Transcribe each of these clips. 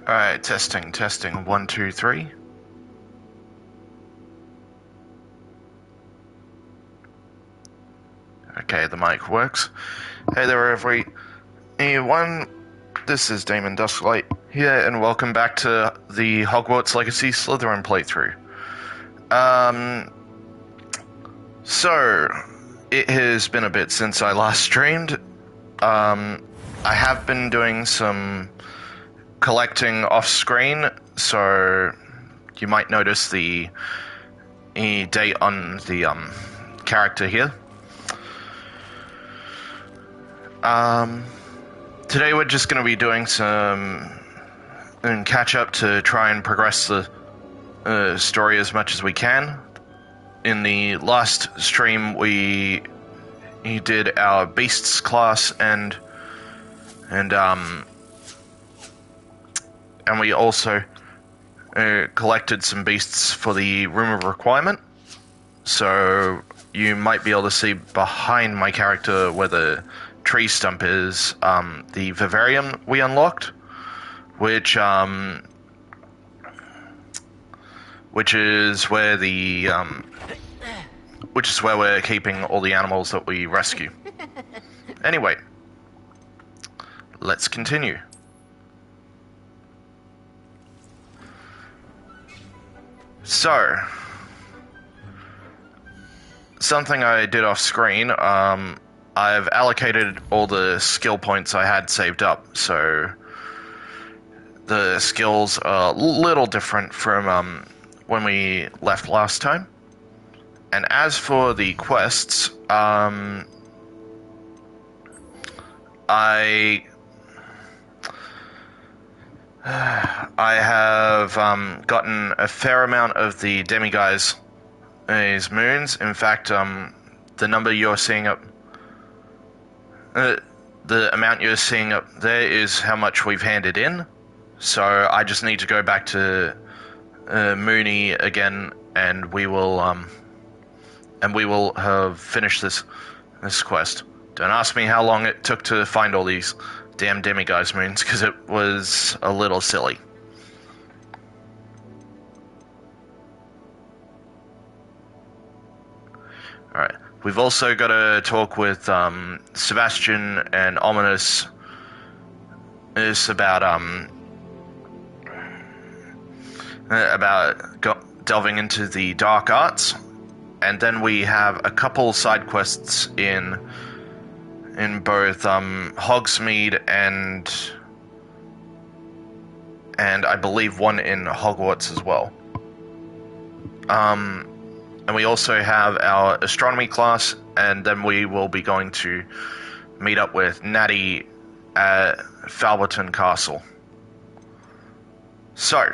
Alright, testing. 1, 2, 3. Okay, the mic works. Hey there, everyone. This is Damon Dusklight here, and welcome back to the Hogwarts Legacy Slytherin playthrough. So, it has been a bit since I last streamed. I have been doing some collecting off-screen, so you might notice the date on the character here. Today we're just going to be doing some catch-up to try and progress the story as much as we can. In the last stream we did our Beasts class and we also collected some beasts for the Room of Requirement. So you might be able to see behind my character where the tree stump is, the vivarium we unlocked, which is where we're keeping all the animals that we rescue. Anyway, let's continue. So, something I did off screen, I've allocated all the skill points I had saved up, so the skills are a little different from when we left last time. And as for the quests, I have gotten a fair amount of the demiguise moons. In fact, the number you're seeing up, the amount you're seeing up there is how much we've handed in. So I just need to go back to Mooney again, and we will have finished this quest. Don't ask me how long it took to find all these damn demiguise moons, because it was a little silly. Alright, we've also got to talk with Sebastian and Ominous about delving into the dark arts, and then we have a couple side quests in both Hogsmeade and I believe one in Hogwarts as well. And we also have our astronomy class, and then we will be going to meet up with Natty at Falberton Castle. So,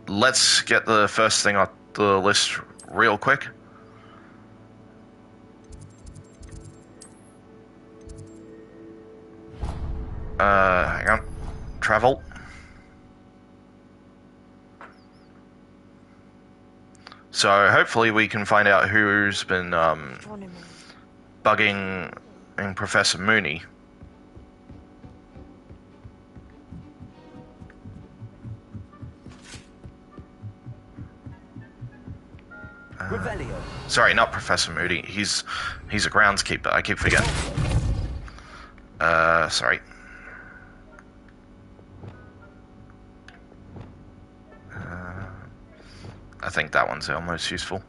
let's get the first thing on the list real quick. Hang on. Travel. So hopefully we can find out who's been bugging Professor Mooney. Sorry, not Professor Mooney. He's a groundskeeper. I keep forgetting. Sorry. I think that one's the most useful.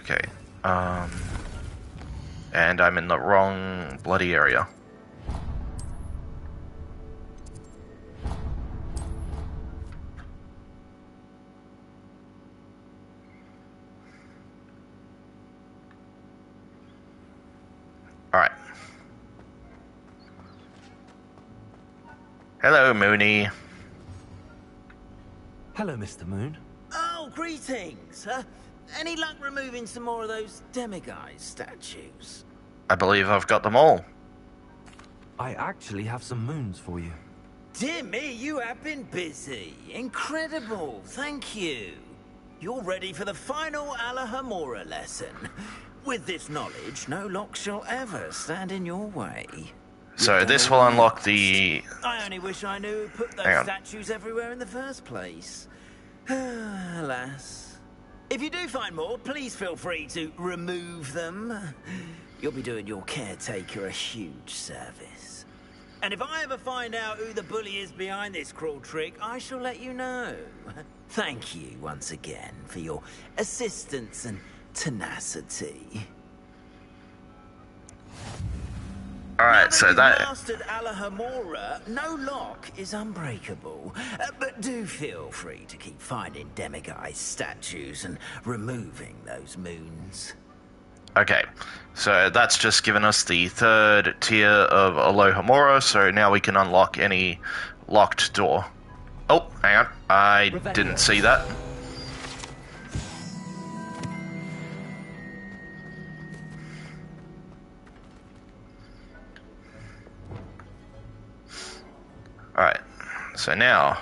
Okay. And I'm in the wrong bloody area. Alright. Hello, Mooney. Hello, Mr. Moon. Oh, greetings! Any luck removing some more of those demiguise statues? I believe I've got them all. I actually have some moons for you. Dear me, you have been busy. Incredible, thank you. You're ready for the final Alahamora lesson. With this knowledge, no lock shall ever stand in your way. So this will unlock the... I only wish I knew who put those Hang on. statues everywhere in the first place. Alas. If you do find more, please feel free to remove them. You'll be doing your caretaker a huge service. And if I ever find out who the bully is behind this cruel trick, I shall let you know. Thank you once again for your assistance and tenacity. Alright, so that... Mastered Alahamora, no lock is unbreakable. But do feel free to keep finding demiguise statues and removing those moons. Okay, so that's just given us the third tier of Alohomora, so now we can unlock any locked door. Oh, hang on, I didn't see that. Alright, so now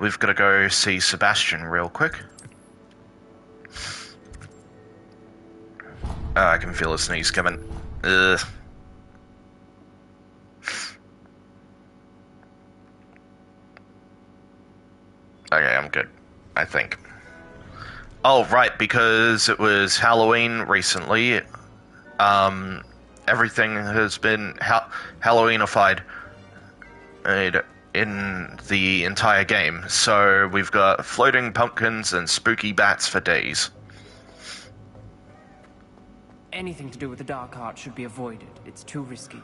we've got to go see Sebastian real quick. I can feel a sneeze coming. Ugh. Okay, I'm good, I think. Oh, right, because it was Halloween recently, everything has been Halloweenified in the entire game. So we've got floating pumpkins and spooky bats for days. Anything to do with the dark art should be avoided. It's too risky.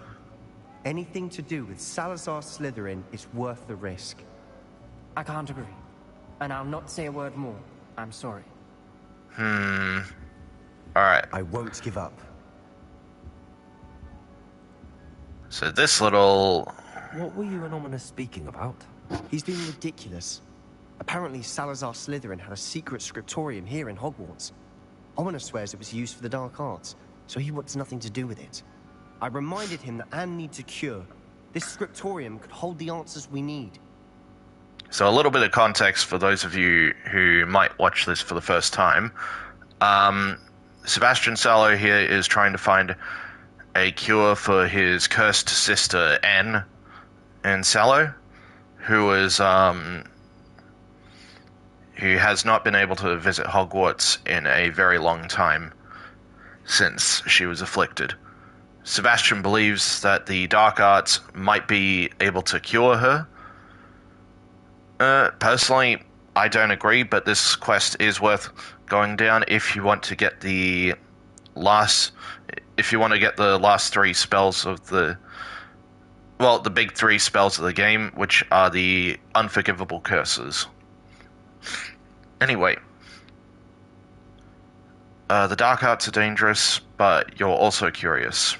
Anything to do with Salazar Slytherin is worth the risk. I can't agree. And I'll not say a word more. I'm sorry. Alright. I won't give up. So this little... What were you and Ominous speaking about? He's being ridiculous. Apparently Salazar Slytherin had a secret scriptorium here in Hogwarts. Ominous swears it was used for the dark arts, so he wants nothing to do with it. I reminded him that Anne needs a cure. This scriptorium could hold the answers we need. So a little bit of context for those of you who might watch this for the first time. Sebastian Sallow here is trying to find a cure for his cursed sister, Anne Sallow, who has not been able to visit Hogwarts in a very long time since she was afflicted. Sebastian believes that the dark arts might be able to cure her. Personally, I don't agree, but this quest is worth going down if you want to get the last 3 spells of the big 3 spells of the game, which are the unforgivable curses. Anyway, the dark arts are dangerous, but you're also curious.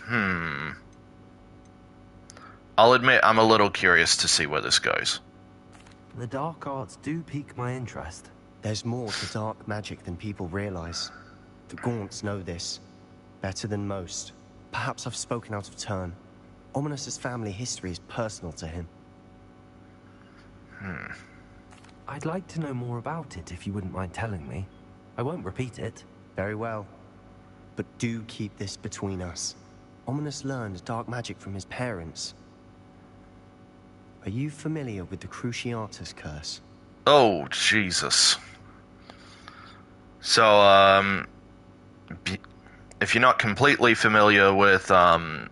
I'll admit I'm a little curious to see where this goes. The dark arts do pique my interest. There's more to dark magic than people realize. The Gaunts know this better than most. Perhaps I've spoken out of turn. Ominous's family history is personal to him. I'd like to know more about it if you wouldn't mind telling me. I won't repeat it. Very well. But do keep this between us. Ominous learned dark magic from his parents. Are you familiar with the Cruciatus curse? Oh, Jesus. So, if you're not completely familiar with Harry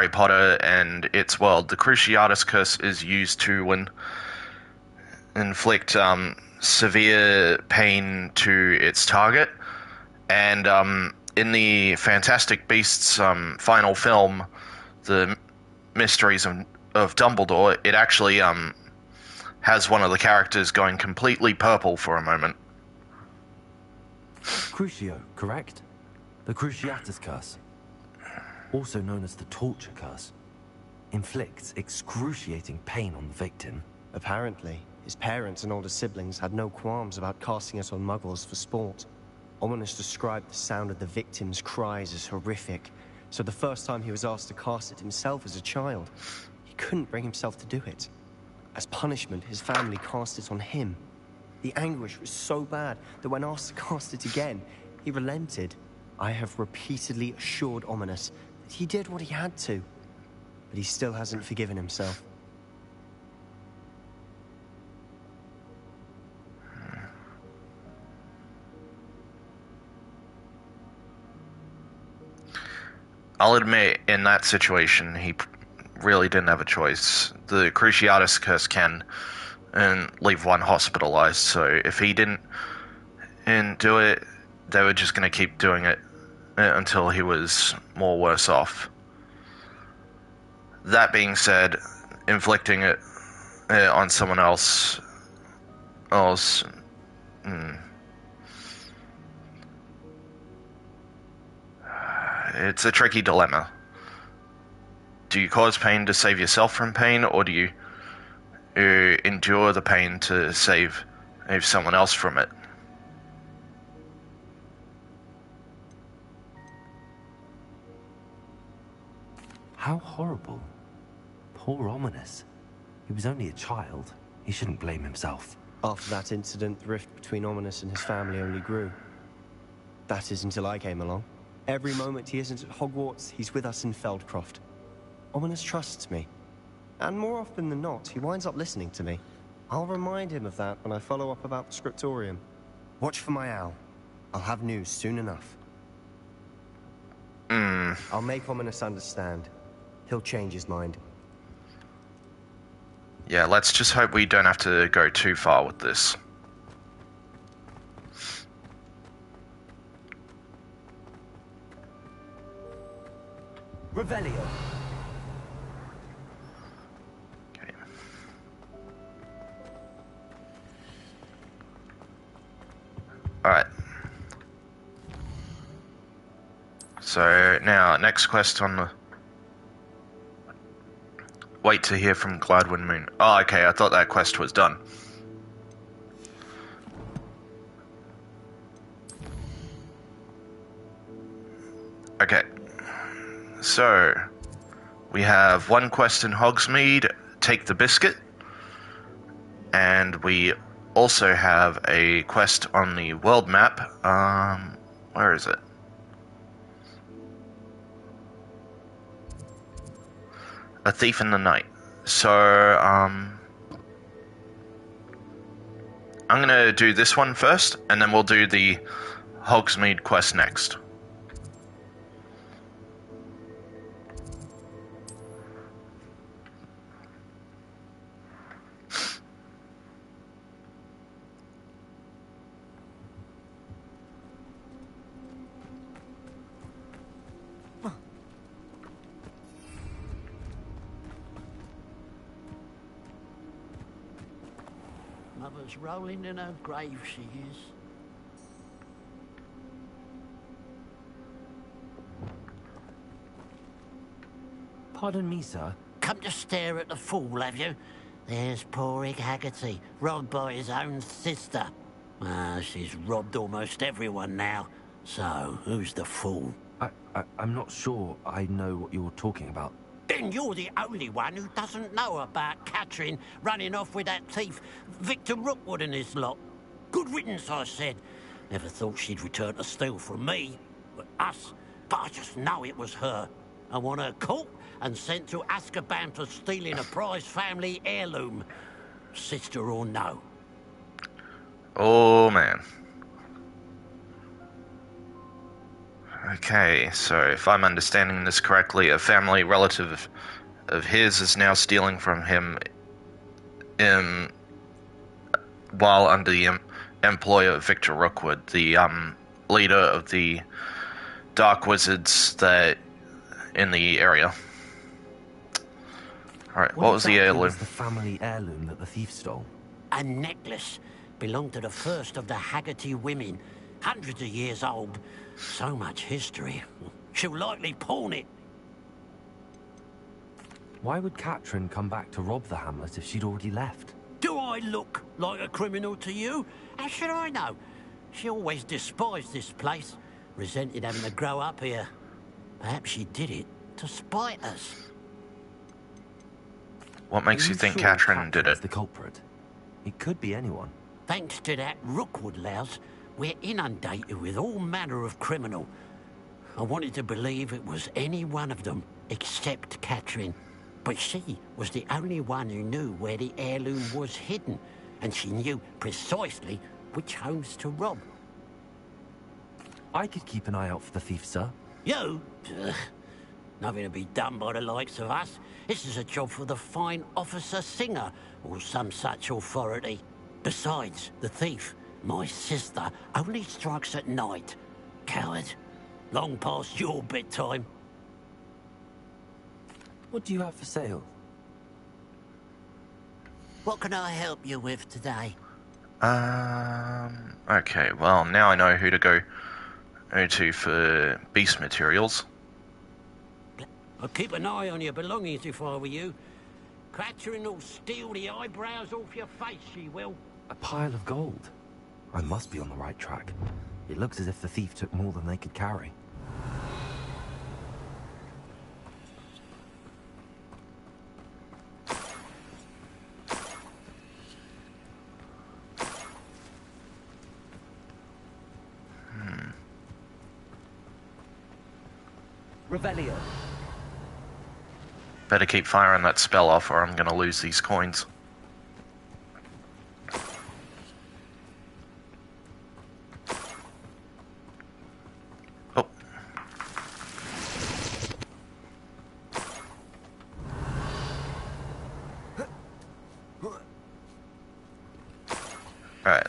Potter and its world, the Cruciatus curse is used to inflict severe pain to its target. And in the Fantastic Beasts final film, The Mysteries of Dumbledore, it actually has one of the characters going completely purple for a moment. Crucio, correct? The Cruciatus curse, also known as the torture curse, inflicts excruciating pain on the victim. Apparently, his parents and older siblings had no qualms about casting it on muggles for sport. Ominous described the sound of the victim's cries as horrific, so the first time he was asked to cast it himself as a child, he couldn't bring himself to do it. As punishment, his family cast it on him. The anguish was so bad that when asked to cast it again, he relented. I have repeatedly assured Ominous that he did what he had to, but he still hasn't forgiven himself. I'll admit, in that situation, he really didn't have a choice. The Cruciatus curse can and leave one hospitalized, so if he didn't do it, they were just going to keep doing it until he was more worse off. That being said, inflicting it on someone else, it's a tricky dilemma. Do you cause pain to save yourself from pain, or do you endure the pain to save someone else from it? How horrible. Poor Ominous. He was only a child. He shouldn't blame himself. After that incident, the rift between Ominous and his family only grew. That is until I came along. Every moment he isn't at Hogwarts, he's with us in Feldcroft. Ominous trusts me. And more often than not, he winds up listening to me. I'll remind him of that when I follow up about the scriptorium. Watch for my owl. I'll have news soon enough. I'll make Ominous understand. He'll change his mind. Yeah, let's just hope we don't have to go too far with this. Revelio. Okay. Alright. So, now, next quest on the... Wait to hear from Gladwin Moon. Oh, okay, I thought that quest was done. Okay. So, we have one quest in Hogsmeade, take the biscuit. And we also have a quest on the world map. Where is it? A Thief in the Night. So, I'm gonna do this one first, and then we'll do the Hogsmeade quest next. Mother's rolling in her grave, she is. Pardon me, sir. Come to stare at the fool, have you? There's poor Ig Haggerty, robbed by his own sister. She's robbed almost everyone now. So, who's the fool? I'm not sure I know what you're talking about. Then you're the only one who doesn't know about Catherine running off with that thief, Victor Rookwood and his lot. Good riddance, I said. Never thought she'd return to steal from me, but us. But I just know it was her. I want her caught and sent to Azkaban for stealing a prize family heirloom. Sister or no. Oh, man. Okay, so if I'm understanding this correctly, a family relative of his is now stealing from him while under the employ of Victor Rookwood, the leader of the dark wizards that in the area. Alright, what was the exactly heirloom? was the family heirloom that the thief stole? A necklace. Belonged to the first of the Haggerty women. Hundreds of years old. So much history. She'll likely pawn it. Why would Catherine come back to rob the hamlet if she'd already left? Do I look like a criminal to you? How should I know? She always despised this place. Resented having to grow up here. Perhaps she did it to spite us. What makes you think Catherine did Catherine's it? the culprit? It could be anyone. Thanks to that Rookwood louse, we're inundated with all manner of criminal. I wanted to believe it was any one of them except Catherine. But she was the only one who knew where the heirloom was hidden, and she knew precisely which homes to rob. I could keep an eye out for the thief, sir. You? Ugh. Nothing to be done by the likes of us. This is a job for the fine officer Singer, or some such authority. Besides, the thief, my sister, only strikes at night. Coward. Long past your bedtime. What do you have for sale? What can I help you with today? Okay, well, now I know who to go to for beast materials. I'll keep an eye on your belongings if I were you. Catherine will steal the eyebrows off your face, she will. A pile of gold. I must be on the right track. It looks as if the thief took more than they could carry. Revelio. Better keep firing that spell off or I'm gonna lose these coins. Oh. Alright.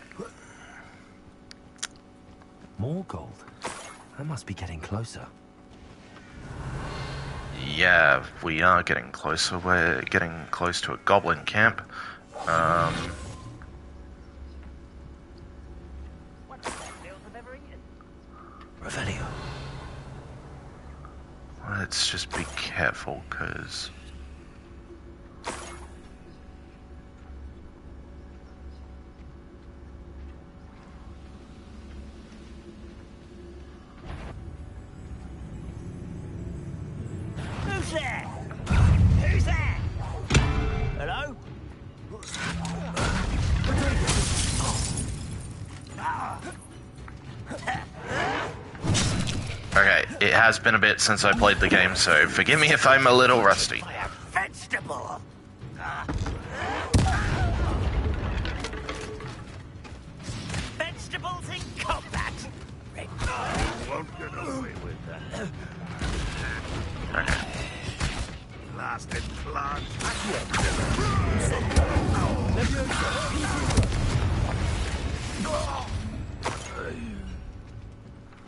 More gold. I must be getting closer. Yeah, we are getting closer. We're getting close to a goblin camp. Revelio. Let's just be careful, because... Who's there? Who's there? Hello? Okay, it has been a bit since I played the game, so forgive me if I'm a little rusty. I have vegetable. Vegetables in combat. Won't get away with that. Okay. Blasted plant.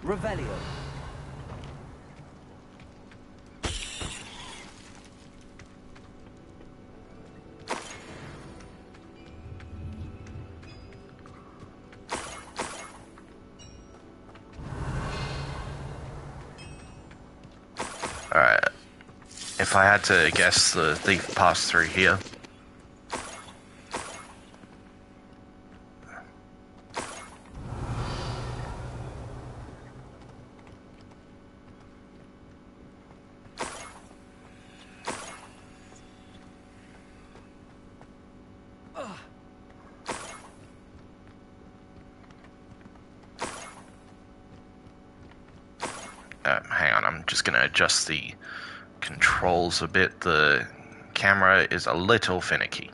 Revelio. Alright. If I had to guess, the thief passed through here. Hang on, I'm just gonna adjust the controls a bit. The camera is a little finicky.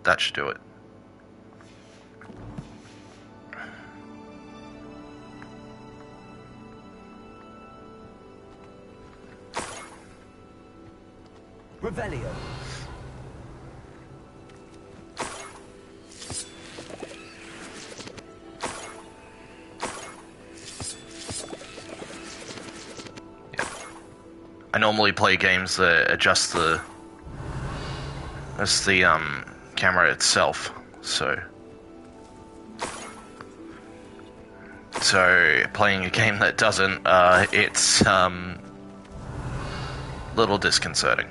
That should do it. Revelio. Yeah. I normally play games that adjust the camera itself, so playing a game that doesn't, it's little disconcerting.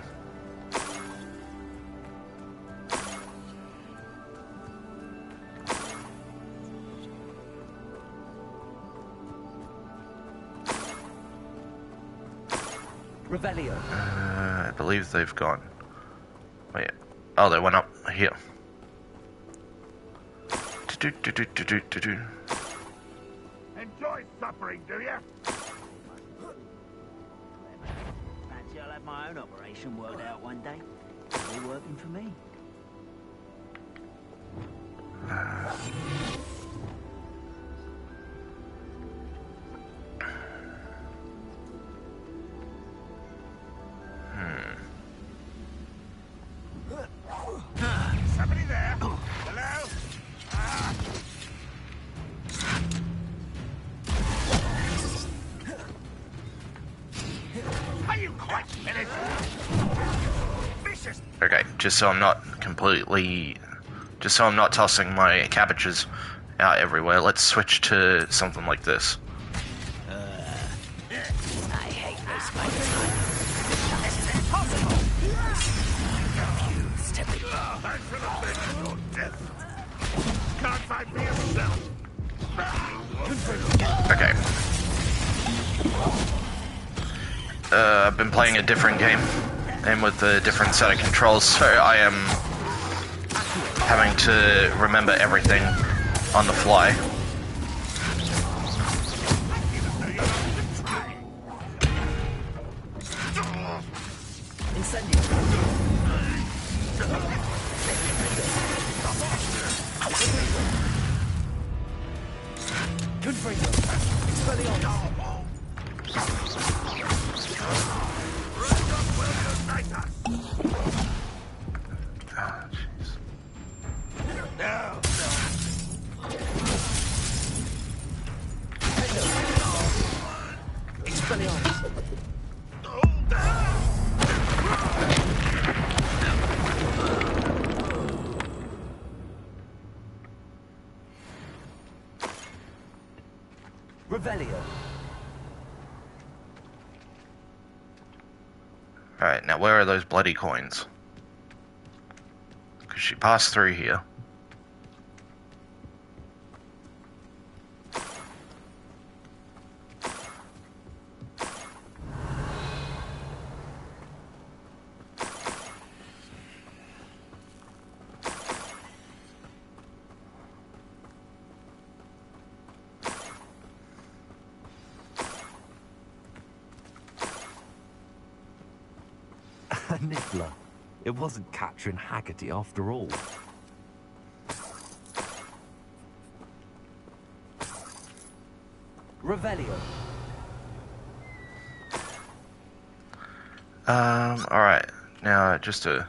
Revelio. I believe they've gone. Wait. Oh, they went up here. Do-do-do-do-do-do-do. Enjoy suffering, do you? Fancy I'll have my own operation worked out one day. It'll be working for me. Somebody there? Hello? Are you quite finished? Vicious. Okay, just so I'm not tossing my cabbages out everywhere, let's switch to something like this. I hate this kind of time. Thanks for the thing of your death. Can't fight for yourself. Okay. I've been playing a different game, and with a different set of controls, so I am having to remember everything on the fly. Revelio. Alright, now where are those bloody coins? Because she passed through here. Niffler. It wasn't Catherine Haggerty after all. Revelio. Alright. Now, just to...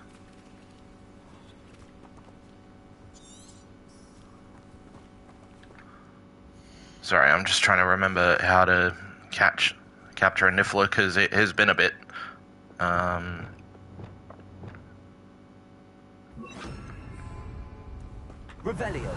Sorry, I'm just trying to remember how to capture a Niffler, because it has been a bit. Revelio.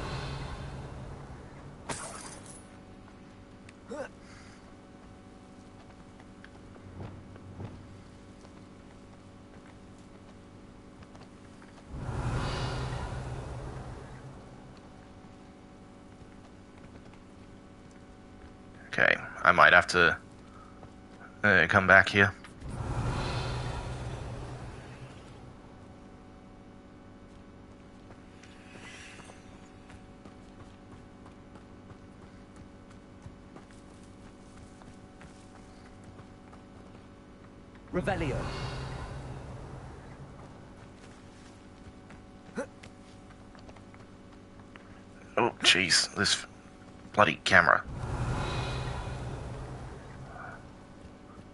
Okay, I might have to come back here. Revelio. Oh, jeez, this bloody camera.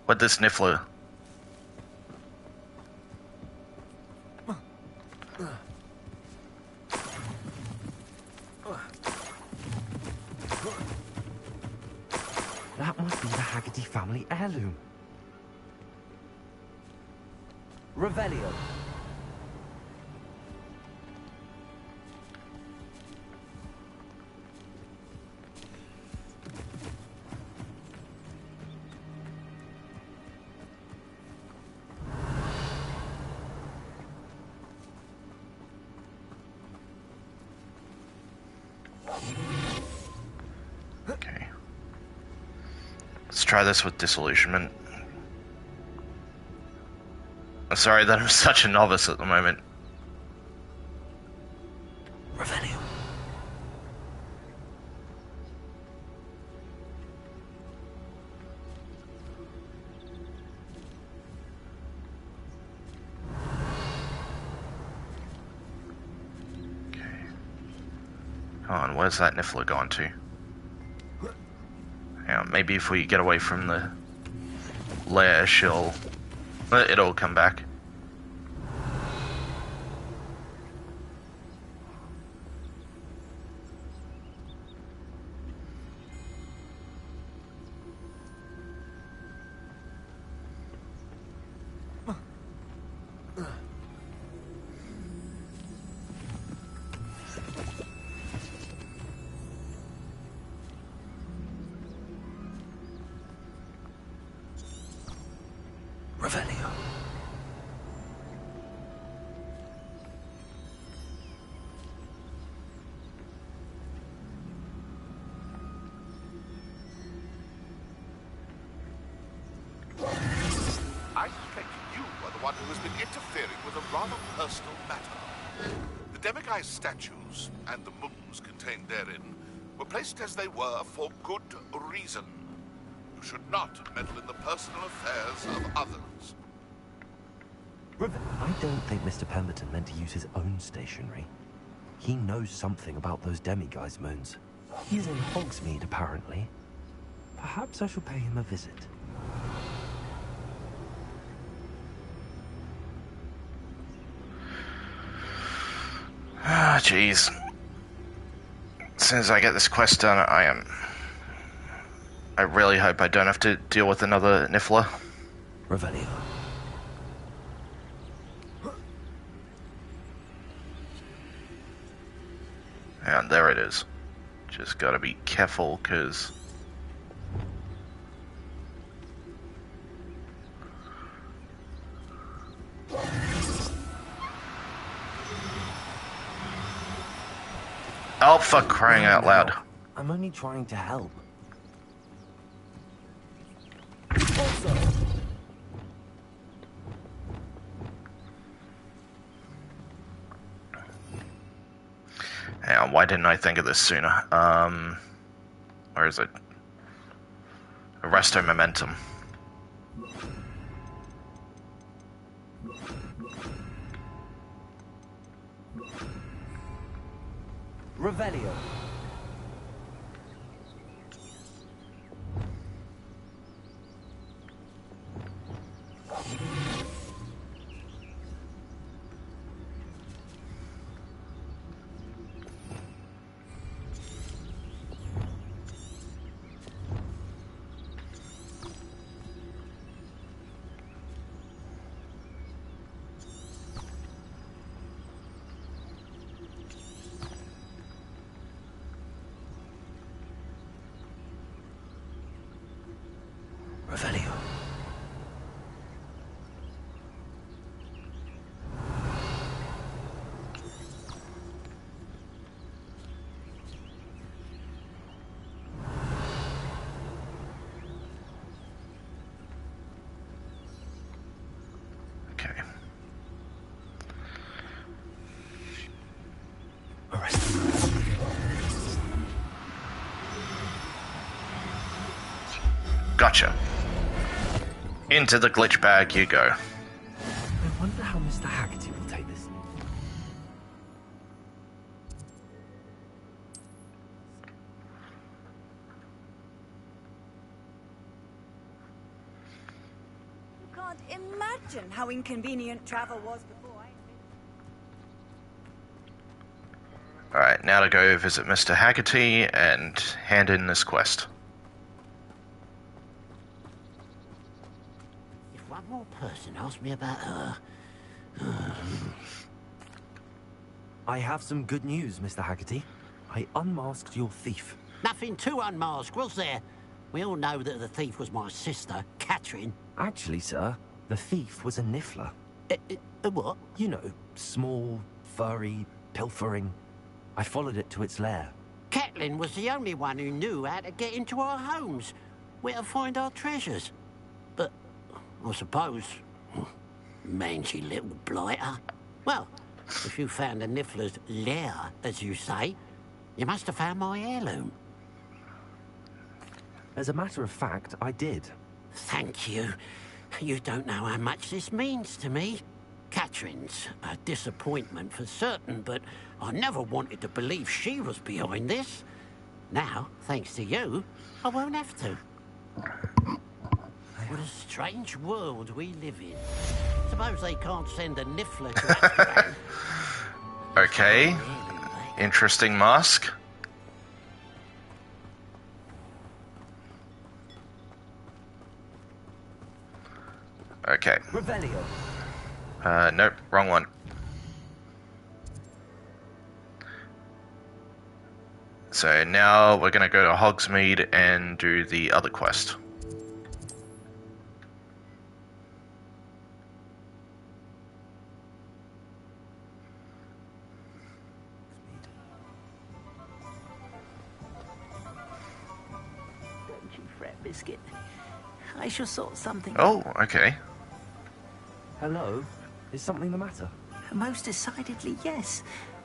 What this Niffler? That must be the Haggerty family heirloom. Revelio. Okay. Let's try this with disillusionment. Sorry that I'm such a novice at the moment. Revelio. Come on, where's that Niffler gone to? Yeah, maybe if we get away from the lair, it'll come back. Revelio. I suspect you are the one who has been interfering with a rather personal matter. The demiguise statues and the mums contained therein were placed as they were for good reason. You should not meddle in the personal affairs of others. I don't think Mr. Pemberton meant to use his own stationery. He knows something about those demiguise moons. He's in Hogsmeade, apparently. Perhaps I shall pay him a visit. Ah, jeez. As soon as I get this quest done, I really hope I don't have to deal with another Niffler. Revelio. And there it is. Just gotta be careful, because... Oh, for crying out loud. I'm only trying to help. Hang on, why didn't I think of this sooner? Where is it? Arresto Momentum. Revelio. Revelio. Okay. Gotcha. Into the glitch bag you go. I wonder how Mr. Haggerty will take this. You can't imagine how inconvenient travel was before I... Alright, now to go visit Mr. Haggerty and hand in this quest. If one more person asks me about her... I have some good news, Mr. Haggerty. I unmasked your thief. Nothing to unmask, was there? We all know that the thief was my sister, Catherine. Actually, sir, the thief was a Niffler. A what? You know, small, furry, pilfering. I followed it to its lair. Catelyn was the only one who knew how to get into our homes, where to find our treasures. But I suppose Mangy little blighter. Well, if you found the Niffler's lair, as you say, you must have found my heirloom. As a matter of fact, I did. Thank you. You don't know how much this means to me. Catherine's a disappointment for certain, but I never wanted to believe she was behind this. Now, thanks to you, I won't have to. What a strange world we live in. Suppose they can't send a Niffler to Azkaban. Okay. Interesting mask. Okay. Revelio. Nope, wrong one. So now we're gonna go to Hogsmeade and do the other quest. Don't you fret, Biscuit. I shall sort something Oh, okay. Hello? Is something the matter? Most decidedly, yes.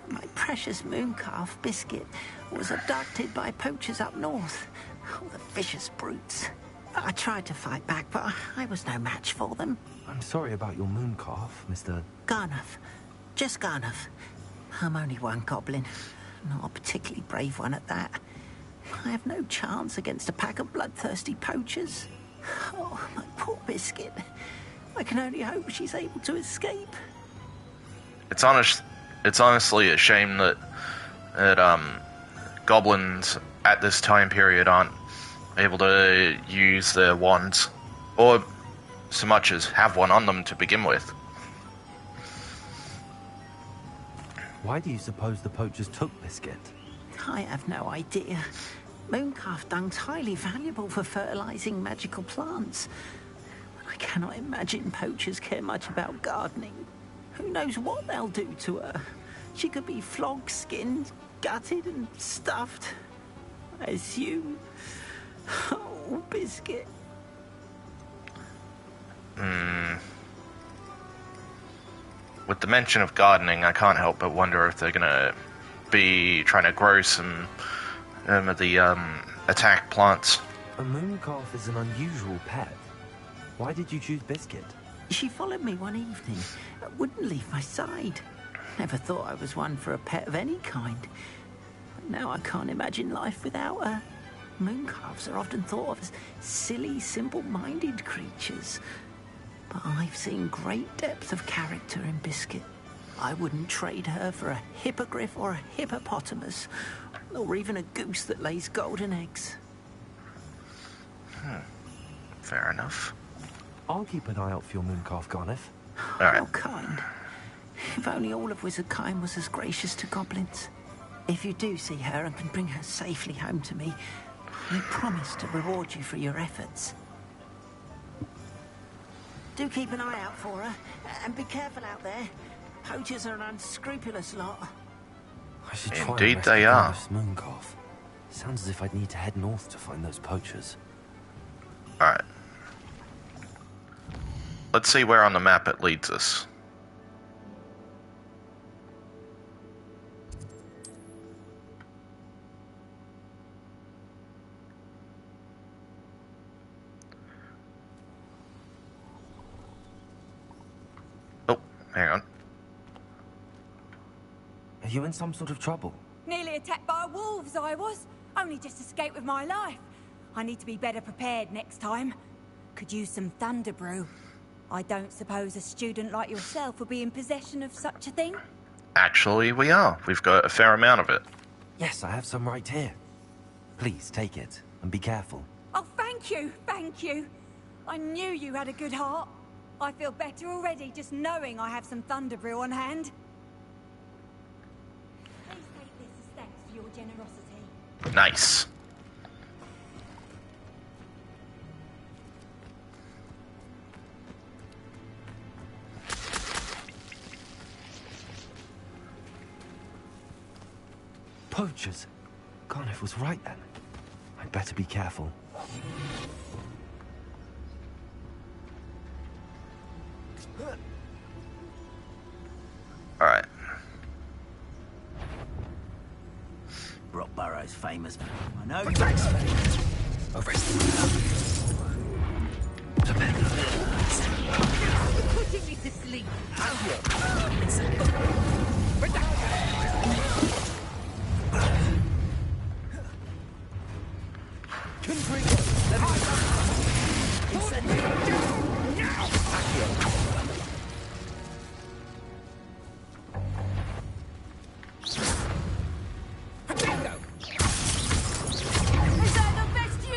My precious mooncalf, Biscuit, was abducted by poachers up north. Oh, the vicious brutes. I tried to fight back, but I was no match for them. I'm sorry about your mooncalf, Mr. Garnuff. Just Garnuff. I'm only one goblin. Not a particularly brave one at that. I have no chance against a pack of bloodthirsty poachers. Oh, my poor Biscuit. I can only hope she's able to escape. It's honestly a shame that goblins at this time period aren't able to use their wands, or so much as have one on them to begin with. Why do you suppose the poachers took Biscuit? I have no idea. Mooncalf dung's highly valuable for fertilizing magical plants. I cannot imagine poachers care much about gardening. Who knows what they'll do to her? She could be flogged, skinned, gutted and stuffed. I assume. Oh, Biscuit. With the mention of gardening, I can't help but wonder if they're gonna be trying to grow some of the attack plants. A mooncalf is an unusual pet. Why did you choose Biscuit? She followed me one evening. Wouldn't leave my side. Never thought I was one for a pet of any kind. But now I can't imagine life without her. Mooncalves are often thought of as silly, simple-minded creatures. But I've seen great depth of character in Biscuit. I wouldn't trade her for a hippogriff or a hippopotamus, or even a goose that lays golden eggs. Fair enough. I'll keep an eye out for your mooncalf, Garniff. Alright. How kind. If only all of Wizardkind was as gracious to goblins. If you do see her and can bring her safely home to me, I promise to reward you for your efforts. Do keep an eye out for her, and be careful out there. Poachers are an unscrupulous lot. I should try Indeed and rescue they are. Garniff's mooncalf. Sounds as if I'd need to head north to find those poachers. Alright. Let's see where on the map it leads us. Oh, hang on. Are you in some sort of trouble? Nearly attacked by wolves, I was. Only just escaped with my life. I need to be better prepared next time. Could use some thunder brew. I don't suppose a student like yourself would be in possession of such a thing? Actually, we are. We've got a fair amount of it. Yes, I have some right here. Please take it and be careful. Oh, thank you, thank you. I knew you had a good heart. I feel better already just knowing I have some thunder brew on hand. Please take this as thanks for your generosity. Nice. Poachers. Garniff was right then. I'd better be careful. as famous. I know you're famous. Putting me to sleep.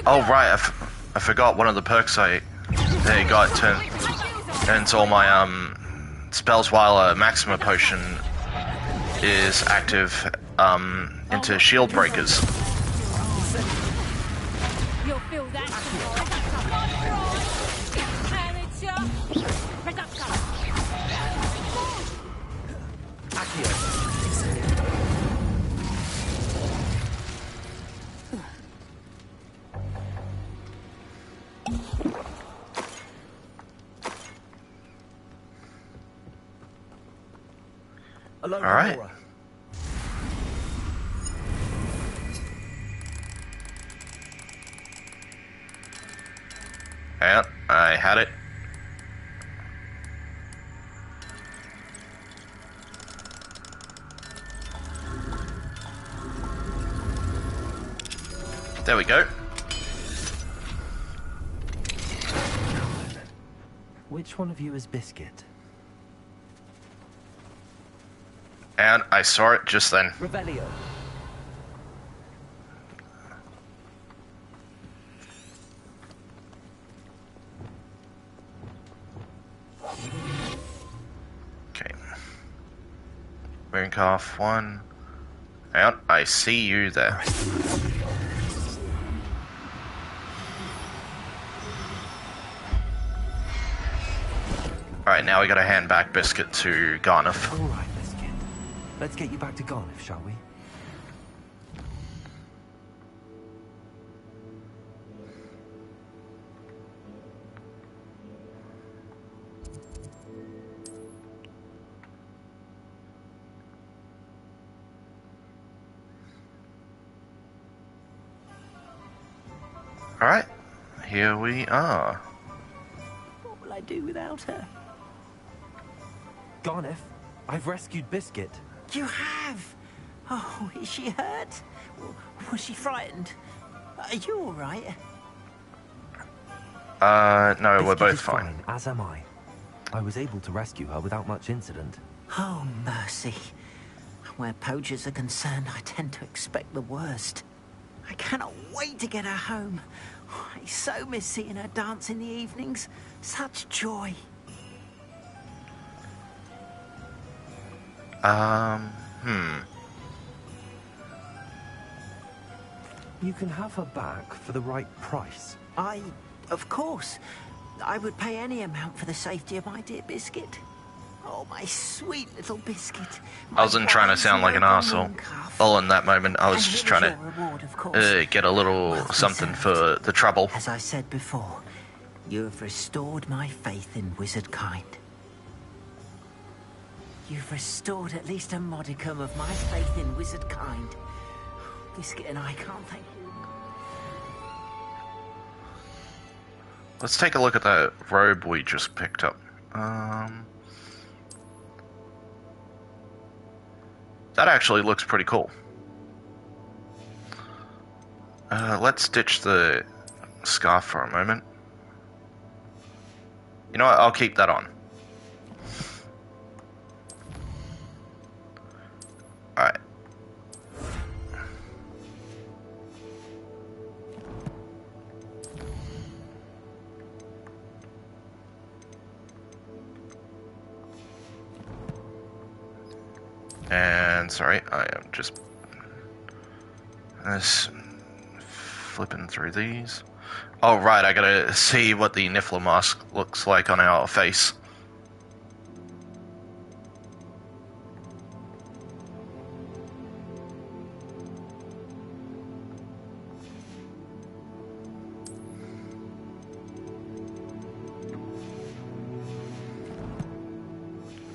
Oh right, I forgot one of the perks I got turns all my spells while a Maxima potion is active into shield breakers. You'll feel that All right. Yeah, I had it. There we go. Which one of you is Biscuit? And I saw it just then. Revelio. Okay. Mooncalf 1. And I see you there. Alright, now we gotta hand back Biscuit to Garniff. Alright, Biscuit. Let's get you back to Garniff, shall we? Alright, here we are. What will I do without her? Garniff, I've rescued Biscuit. You have? Oh, is she hurt? Was she frightened? Are you all right? No, we're Biscuit both is fine. as am I. I was able to rescue her without much incident. Oh, mercy. Where poachers are concerned, I tend to expect the worst. I cannot wait to get her home. I so miss seeing her dance in the evenings. Such joy. You can have her back for the right price. Of course, I would pay any amount for the safety of my dear Biscuit. Oh, my sweet little Biscuit. I wasn't trying to sound like an arsehole. All in that moment, I was just trying to get a little something for the trouble. As I said before, you have restored my faith in wizard kind. You've restored at least a modicum of my faith in wizard kind. Biscuit and I can't thank you. Let's take a look at that robe we just picked up. That actually looks pretty cool. Let's ditch the scarf for a moment. You know what? I'll keep that on. Alright. And sorry, I am just flipping through these. Oh right, I gotta see what the Niffler mask looks like on our face.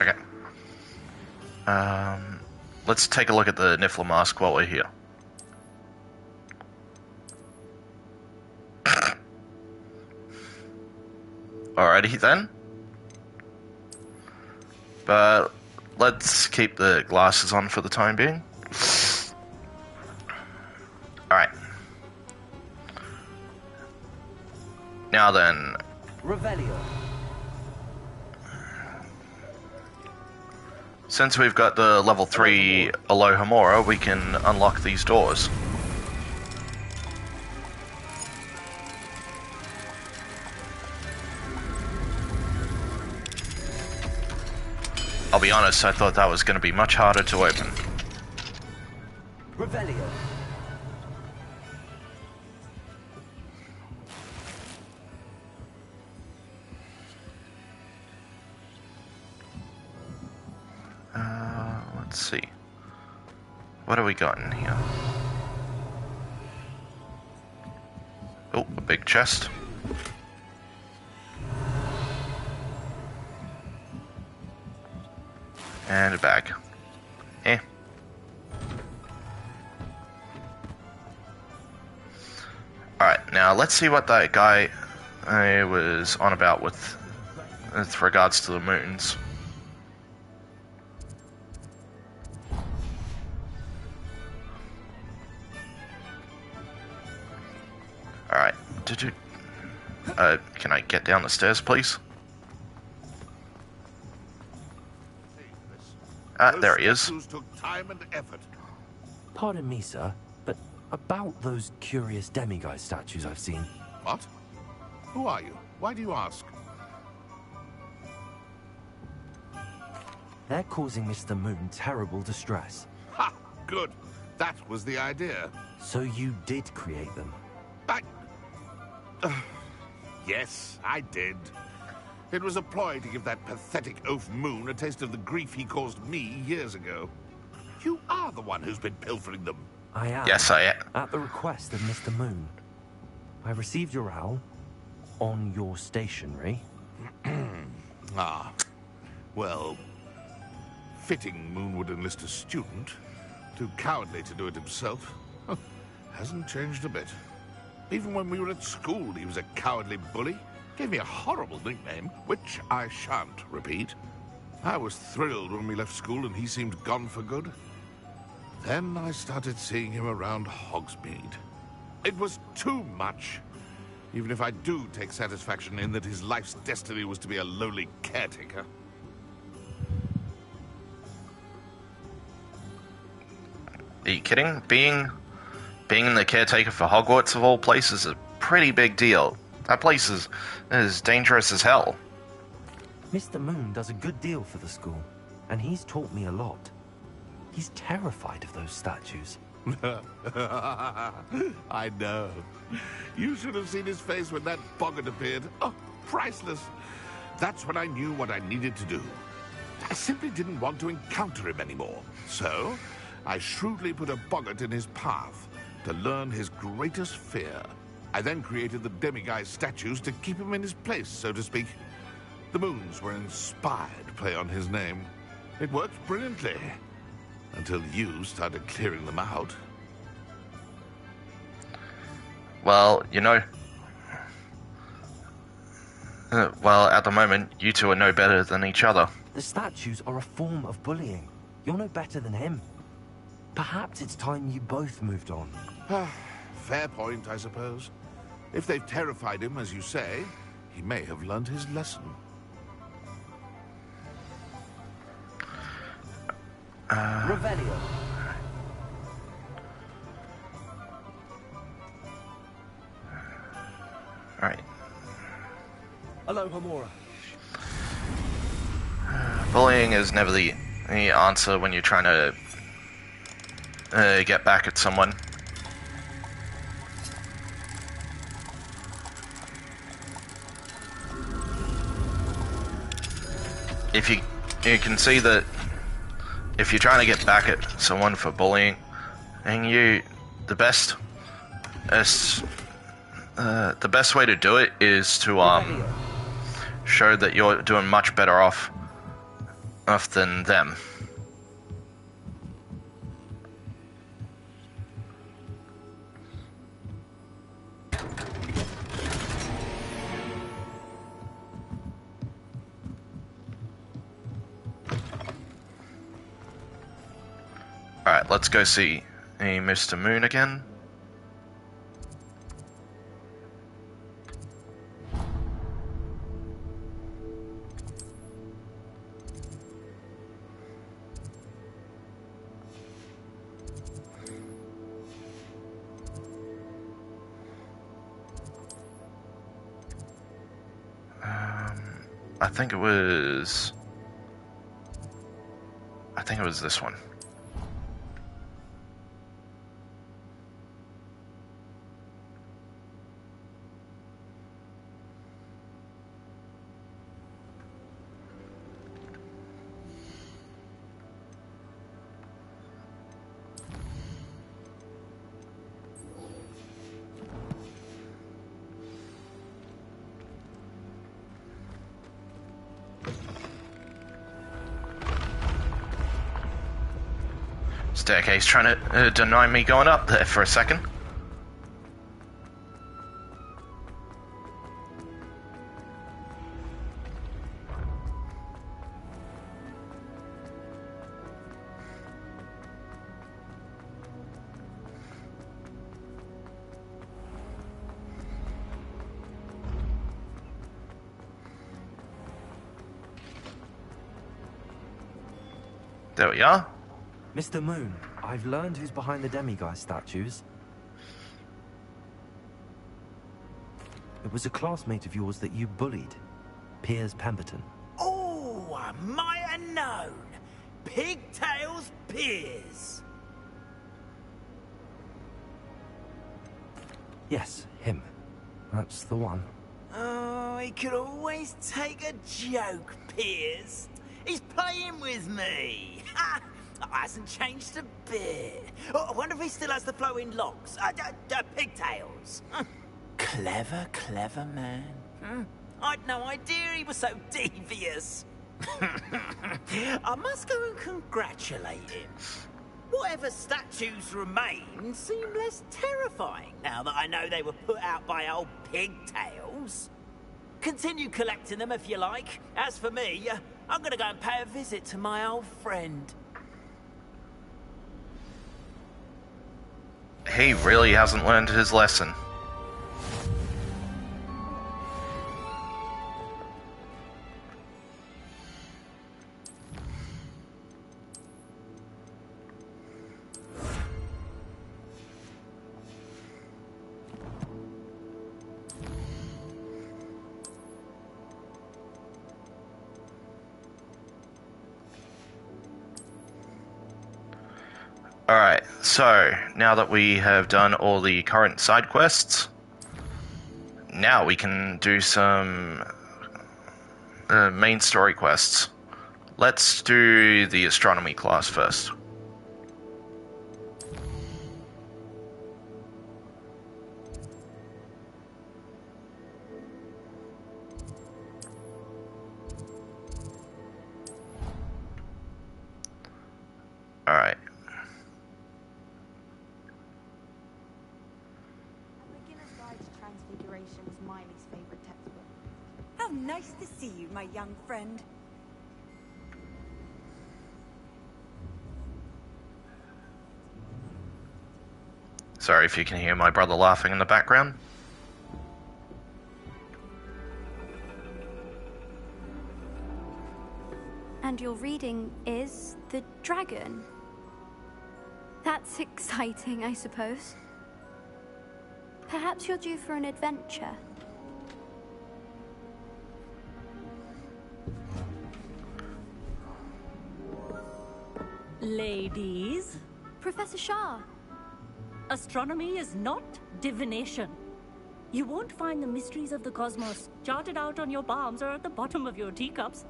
Okay. Let's take a look at the Niffler mask while we're here. Alrighty then. But let's keep the glasses on for the time being. Alright. Now then. Revelio. Since we've got the level 3 Alohomora, we can unlock these doors. I'll be honest, I thought that was going to be much harder to open. Revelio. Let's see. What have we got in here? Oh, a big chest. And a bag. Eh. Alright, now let's see what that guy was on about with regards to the moons. Alright. Can I get down the stairs, please? There he is. Took time and effort. Pardon me, sir, but about those curious demiguise statues I've seen. What? Who are you? Why do you ask? They're causing Mr. Moon terrible distress. Ha! Good. That was the idea. So you did create them? Yes, I did. It was a ploy to give that pathetic oaf Moon a taste of the grief he caused me years ago. You are the one who's been pilfering them. I am. Yes, I am. At the request of Mr. Moon. I received your owl on your stationery. Ah. Well, fitting Moon would enlist a student. Too cowardly to do it himself. Hasn't changed a bit. Even when we were at school, he was a cowardly bully. Gave me a horrible nickname, which I shan't repeat. I was thrilled when we left school and he seemed gone for good. Then I started seeing him around Hogsmeade. It was too much. Even if I do take satisfaction in that his life's destiny was to be a lowly caretaker. Are you kidding? Being the caretaker for Hogwarts of all places is a pretty big deal. That place is dangerous as hell. Mr. Moon does a good deal for the school, and he's taught me a lot. He's terrified of those statues. I know. You should have seen his face when that boggart appeared. Oh, priceless. That's when I knew what I needed to do. I simply didn't want to encounter him anymore. So, I shrewdly put a boggart in his path to learn his greatest fear. I then created the demiguise statues to keep him in his place, so to speak. The moons were an inspired play on his name. It worked brilliantly. Until you started clearing them out. Well, you know... well, at the moment, you two are no better than each other. The statues are a form of bullying. You're no better than him. Perhaps it's time you both moved on. Fair point, I suppose. If they've terrified him, as you say, he may have learned his lesson. Revelio. Alright. Alohomora. Bullying is never the answer when you're trying to get back at someone. If you can see that if you're trying to get back at someone for bullying, and the best way to do it is to show that you're doing much better off than them. Alright, let's go see Mr. Moon again. I think it was this one. Staircase trying to deny me going up there for a second. There we are. Mr. Moon, I've learned who's behind the demiguise statues. It was a classmate of yours that you bullied, Piers Pemberton. Oh, I might have known. Pigtails Piers. Yes, him. That's the one. Oh, he could always take a joke, Piers. He's playing with me. Ha! Hasn't changed a bit. Oh, I wonder if he still has the flowing locks. Pigtails. Clever, clever man. I'd no idea he was so devious. I must go and congratulate him. Whatever statues remain seem less terrifying now that I know they were put out by old Pigtails. Continue collecting them if you like. As for me, I'm gonna go and pay a visit to my old friend. He really hasn't learned his lesson. Alright, so now that we have done all the current side quests, now we can do some main story quests. Let's do the astronomy class first. Alright. Transfiguration was Miley's favorite textbook. How nice to see you, my young friend. Sorry if you can hear my brother laughing in the background. And your reading is The Dragon. That's exciting, I suppose. Perhaps you're due for an adventure. Ladies, Professor Shah. astronomy is not divination. You won't find the mysteries of the cosmos charted out on your palms or at the bottom of your teacups.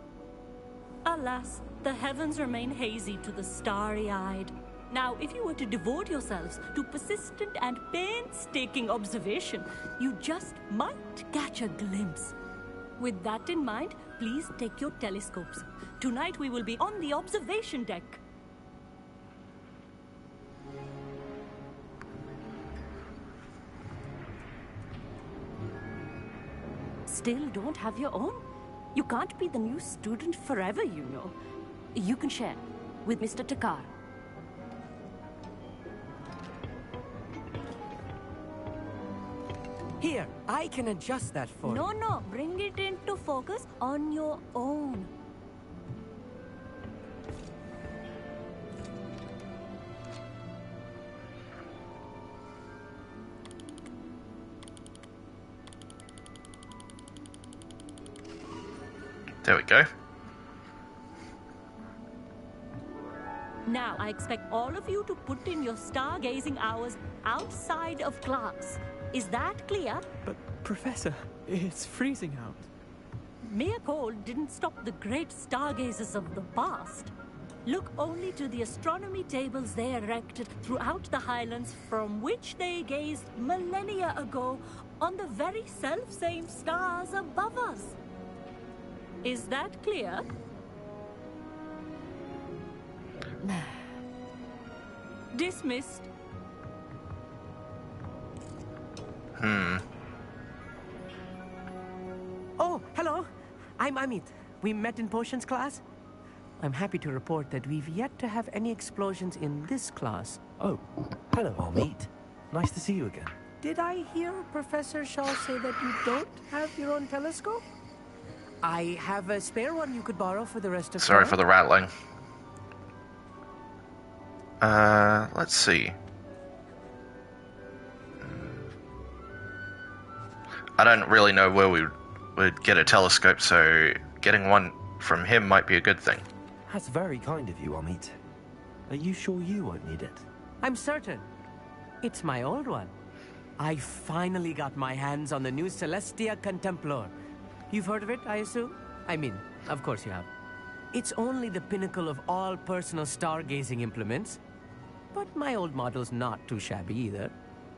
Alas, the heavens remain hazy to the starry-eyed. Now, if you were to devote yourselves to persistent and painstaking observation, you just might catch a glimpse. With that in mind, please take your telescopes. Tonight we will be on the observation deck. Still don't have your own? You can't be the new student forever, you know. You can share with Mr. Takar. Here, I can adjust that for No, you. no, bring it into focus on your own. There we go. Now, I expect all of you to put in your stargazing hours outside of class. Is that clear? But, Professor, it's freezing out. Mere cold didn't stop the great stargazers of the past. Look only to the astronomy tables they erected throughout the Highlands from which they gazed millennia ago on the very self-same stars above us. Is that clear? Dismissed. Oh, hello. I'm Amit. We met in potions class. I'm happy to report that we've yet to have any explosions in this class. Oh, hello, Amit. Nice to see you again. Did I hear Professor Shaw say that you don't have your own telescope? I have a spare one you could borrow for the rest of Sorry term. for the rattling. Let's see. I don't really know where we would get a telescope, so getting one from him might be a good thing. That's very kind of you, Amit. Are you sure you won't need it? I'm certain. It's my old one. I finally got my hands on the new Celestia Contemplor. You've heard of it, I assume? I mean, of course you have. It's only the pinnacle of all personal stargazing implements. But my old model's not too shabby either.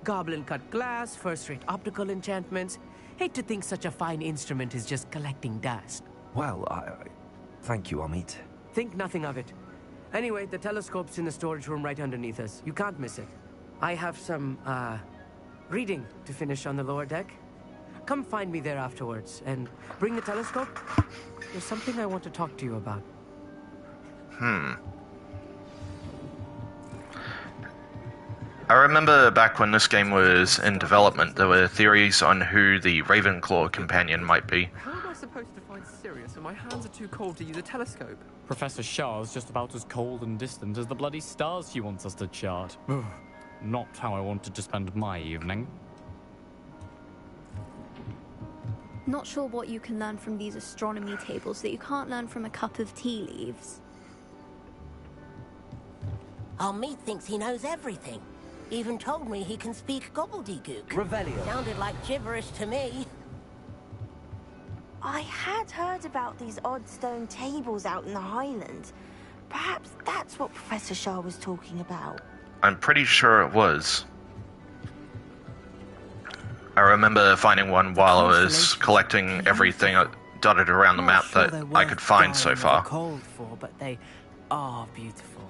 Goblin-cut glass, first-rate optical enchantments. Hate to think such a fine instrument is just collecting dust. Well, thank you, Amit. Think nothing of it. Anyway, the telescope's in the storage room right underneath us. You can't miss it. I have some, reading to finish on the lower deck. Come find me there afterwards, and bring the telescope. There's something I want to talk to you about. I remember back when this game was in development, there were theories on who the Ravenclaw companion might be. How am I supposed to find Sirius when my hands are too cold to use a telescope? Professor Shah's just about as cold and distant as the bloody stars she wants us to chart. Ugh, not how I wanted to spend my evening. Not sure what you can learn from these astronomy tables that you can't learn from a cup of tea leaves. Amit thinks he knows everything. Even told me he can speak gobbledygook. Revelio. Sounded like gibberish to me. I had heard about these odd stone tables out in the Highlands. Perhaps that's what Professor Shah was talking about. I'm pretty sure it was. I remember finding one while I was collecting everything dotted around the map that I could find so far. Cold for, but they are beautiful.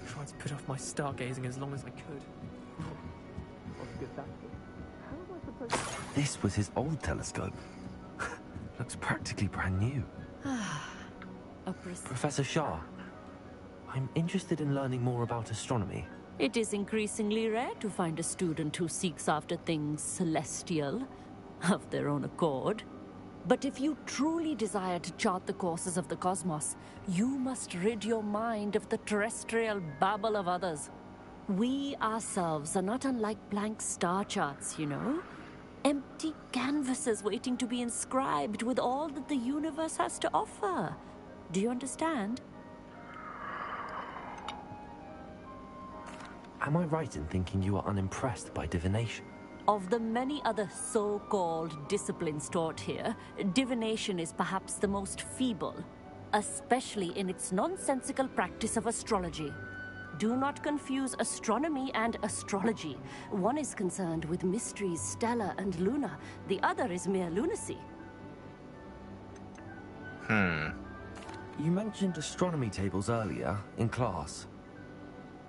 Tried to put off my stargazing as long as I could. This was his old telescope. Looks practically brand new. Professor Shah, I'm interested in learning more about astronomy. It is increasingly rare to find a student who seeks after things celestial, of their own accord. But if you truly desire to chart the courses of the cosmos, you must rid your mind of the terrestrial babble of others. We ourselves are not unlike blank star charts, you know? Empty canvases waiting to be inscribed with all that the universe has to offer. Do you understand? Am I right in thinking you are unimpressed by divination? Of the many other so-called disciplines taught here, divination is perhaps the most feeble, especially in its nonsensical practice of astrology. Do not confuse astronomy and astrology. One is concerned with mysteries stellar and lunar, the other is mere lunacy. You mentioned astronomy tables earlier, in class.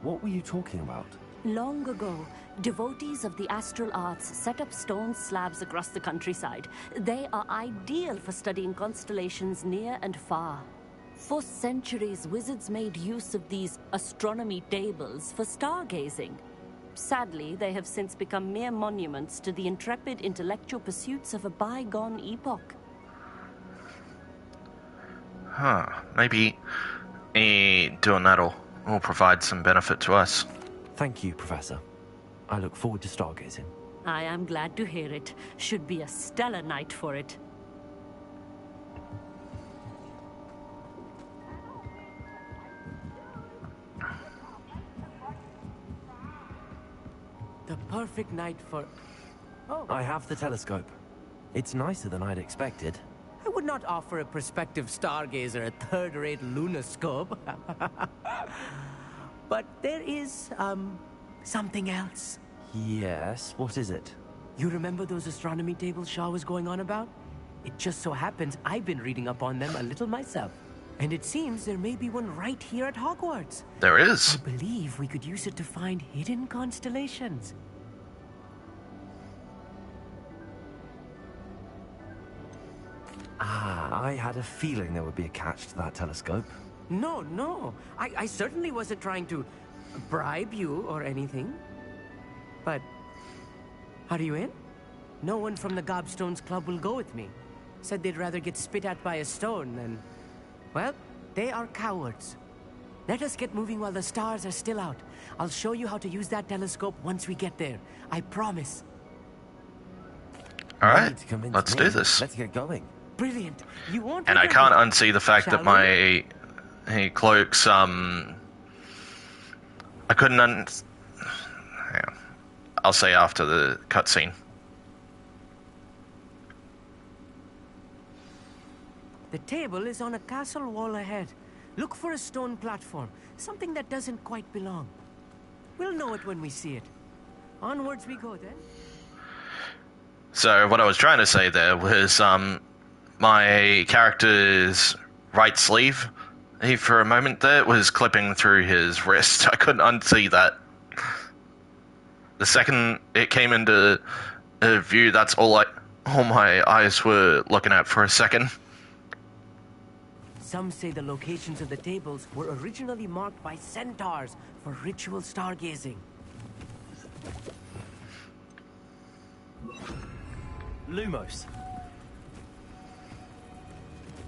What were you talking about? Long ago, devotees of the astral arts set up stone slabs across the countryside. They are ideal for studying constellations near and far. For centuries, wizards made use of these astronomy tables for stargazing. Sadly, they have since become mere monuments to the intrepid intellectual pursuits of a bygone epoch. Huh. Maybe doing that'll will provide some benefit to us. Thank you, Professor. I look forward to stargazing. I am glad to hear it. Should be a stellar night for it. The perfect night for... Oh. I have the telescope. It's nicer than I'd expected. I would not offer a prospective stargazer a third-rate lunoscope. But there is, something else. Yes, what is it? You remember those astronomy tables Shaw was going on about? It just so happens I've been reading up on them a little myself. And it seems there may be one right here at Hogwarts. There is. I believe we could use it to find hidden constellations. Ah, I had a feeling there would be a catch to that telescope. No. I certainly wasn't trying to bribe you or anything. But, are you in? No one from the Gobstones Club will go with me. Said they'd rather get spit at by a stone than... Well, they are cowards. Let us get moving while the stars are still out. I'll show you how to use that telescope once we get there. I promise. Alright, let's do this. Let's get going. Brilliant. You won't... And I can't unsee the fact that my cloak's, I couldn't hang on. I'll say after the cutscene. The table is on a castle wall ahead. Look for a stone platform, something that doesn't quite belong. We'll know it when we see it. Onwards we go then. So what I was trying to say there was, my character's right sleeve, he for a moment there was clipping through his wrist. I couldn't unsee that. The second it came into view, that's all my eyes were looking at for a second. Some say the locations of the tables were originally marked by centaurs for ritual stargazing. Lumos.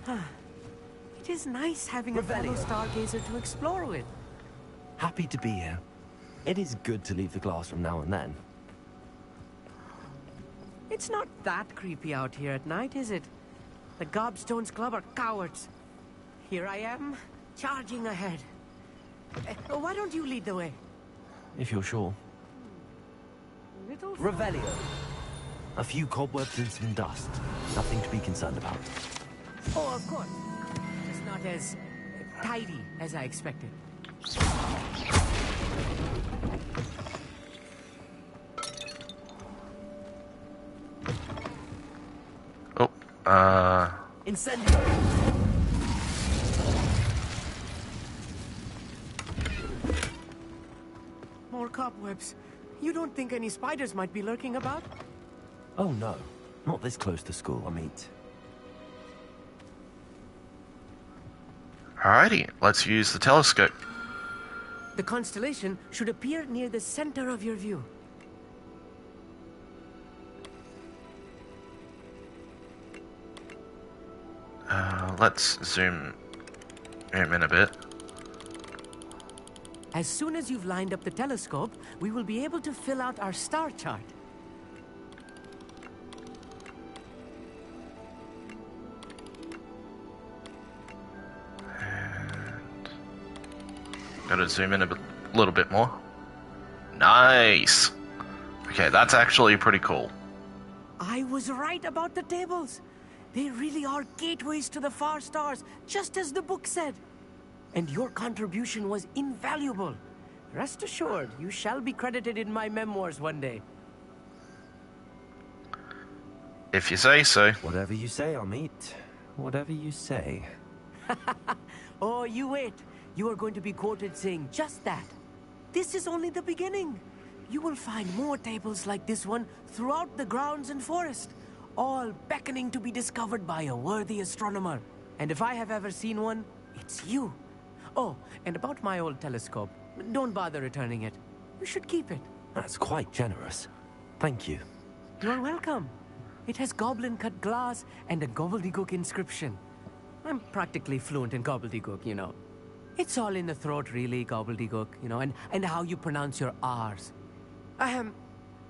It is nice having a fellow stargazer to explore with. Happy to be here. It is good to leave the classroom now and then. It's not that creepy out here at night, is it? The Gobstones Club are cowards. Here I am, charging ahead. Why don't you lead the way? If you're sure. Little... Revelio. A few cobwebs and some dust. Nothing to be concerned about. Oh, of course. Just not as tidy as I expected. Incendio! More cobwebs. You don't think any spiders might be lurking about? Oh no, not this close to school, I mean. Alrighty, let's use the telescope. The constellation should appear near the center of your view. Let's zoom in a bit. As soon as you've lined up the telescope, we will be able to fill out our star chart. And gotta zoom in a little bit more. Nice! Okay, that's actually pretty cool. I was right about the tables. They really are gateways to the far stars, just as the book said. And your contribution was invaluable. Rest assured, you shall be credited in my memoirs one day. If you say so. Whatever you say, Amit. Whatever you say. Oh, you wait. You are going to be quoted saying just that. This is only the beginning. You will find more tables like this one throughout the grounds and forest, all beckoning to be discovered by a worthy astronomer. And if I have ever seen one, it's you. Oh, and about my old telescope, don't bother returning it. You should keep it. That's quite generous. Thank you. You're welcome. It has goblin-cut glass and a gobbledygook inscription. I'm practically fluent in gobbledygook, you know. It's all in the throat, really, gobbledygook, you know, and how you pronounce your R's.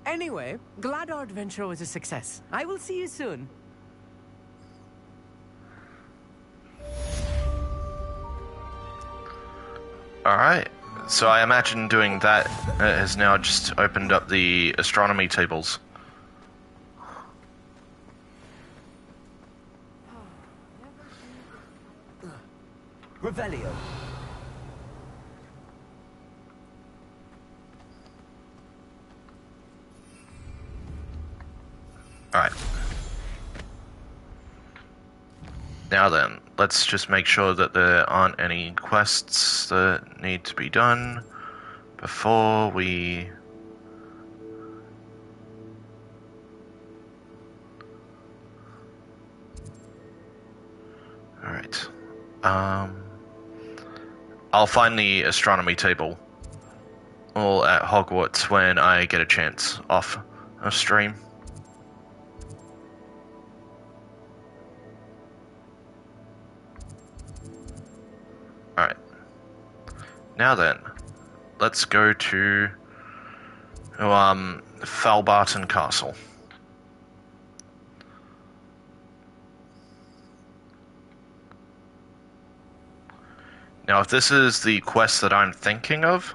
Anyway, glad our adventure was a success. I will see you soon. Alright, so I imagine doing that has now just opened up the astronomy tables. Revelio. Alright. Now then, let's just make sure that there aren't any quests that need to be done before we... Alright. I'll find the astronomy table all at Hogwarts when I get a chance off a stream. Alright. Now then, let's go to Falbarton Castle. Now, if this is the quest that I'm thinking of,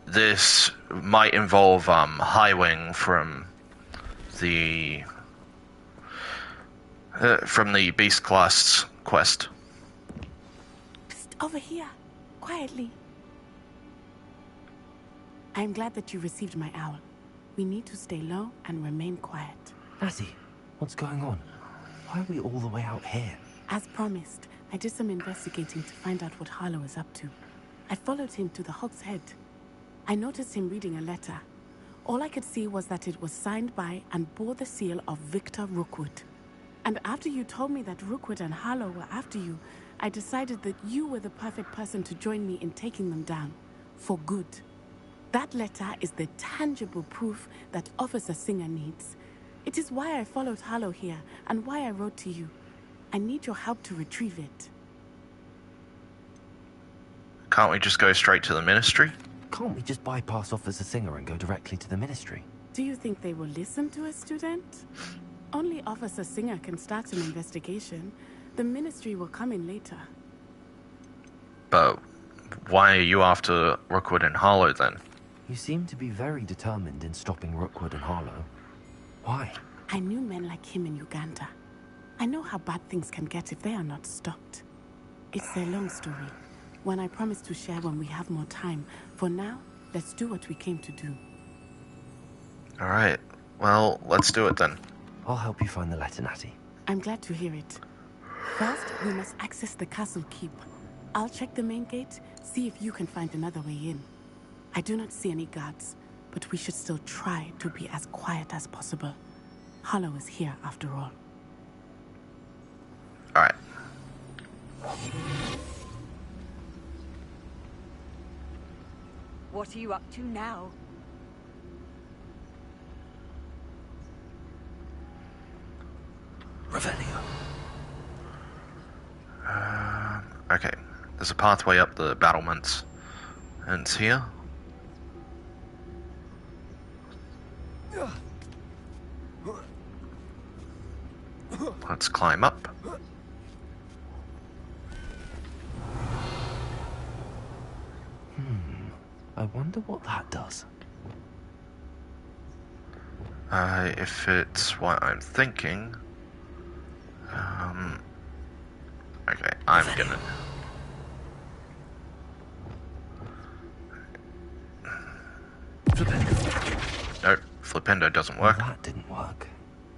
this might involve Highwing from the Beast Class quest. Psst, over here, quietly. I'm glad that you received my owl. We need to stay low and remain quiet. Natty, what's going on? Why are we all the way out here? As promised, I did some investigating to find out what Harlow is up to. I followed him to the Hog's Head. I noticed him reading a letter. All I could see was that it was signed by and bore the seal of Victor Rookwood. And after you told me that Rookwood and Harlow were after you, I decided that you were the perfect person to join me in taking them down. For good. That letter is the tangible proof that Officer Singer needs. It is why I followed Harlow here, and why I wrote to you. I need your help to retrieve it. Can't we just go straight to the Ministry? Can't we just bypass Officer Singer and go directly to the Ministry? Do you think they will listen to a student? Only Officer Singer can start an investigation. The Ministry will come in later. But why are you after Rookwood and Harlow then? You seem to be very determined in stopping Rookwood and Harlow. Why? I knew men like him in Uganda. I know how bad things can get if they are not stopped. It's a long story, one I promise to share when we have more time. For now, let's do what we came to do. Alright, well, let's do it then. I'll help you find the letter, Natty. I'm glad to hear it. First, we must access the castle keep. I'll check the main gate, see if you can find another way in. I do not see any guards, but we should still try to be as quiet as possible. Harlow is here, after all. Alright. What are you up to now? Revelio. Okay. There's a pathway up the battlements. And it's here. Let's climb up. I wonder what that does. If it's what I'm thinking... okay, I'm gonna... Nope, Flipendo doesn't work. Well, that didn't work.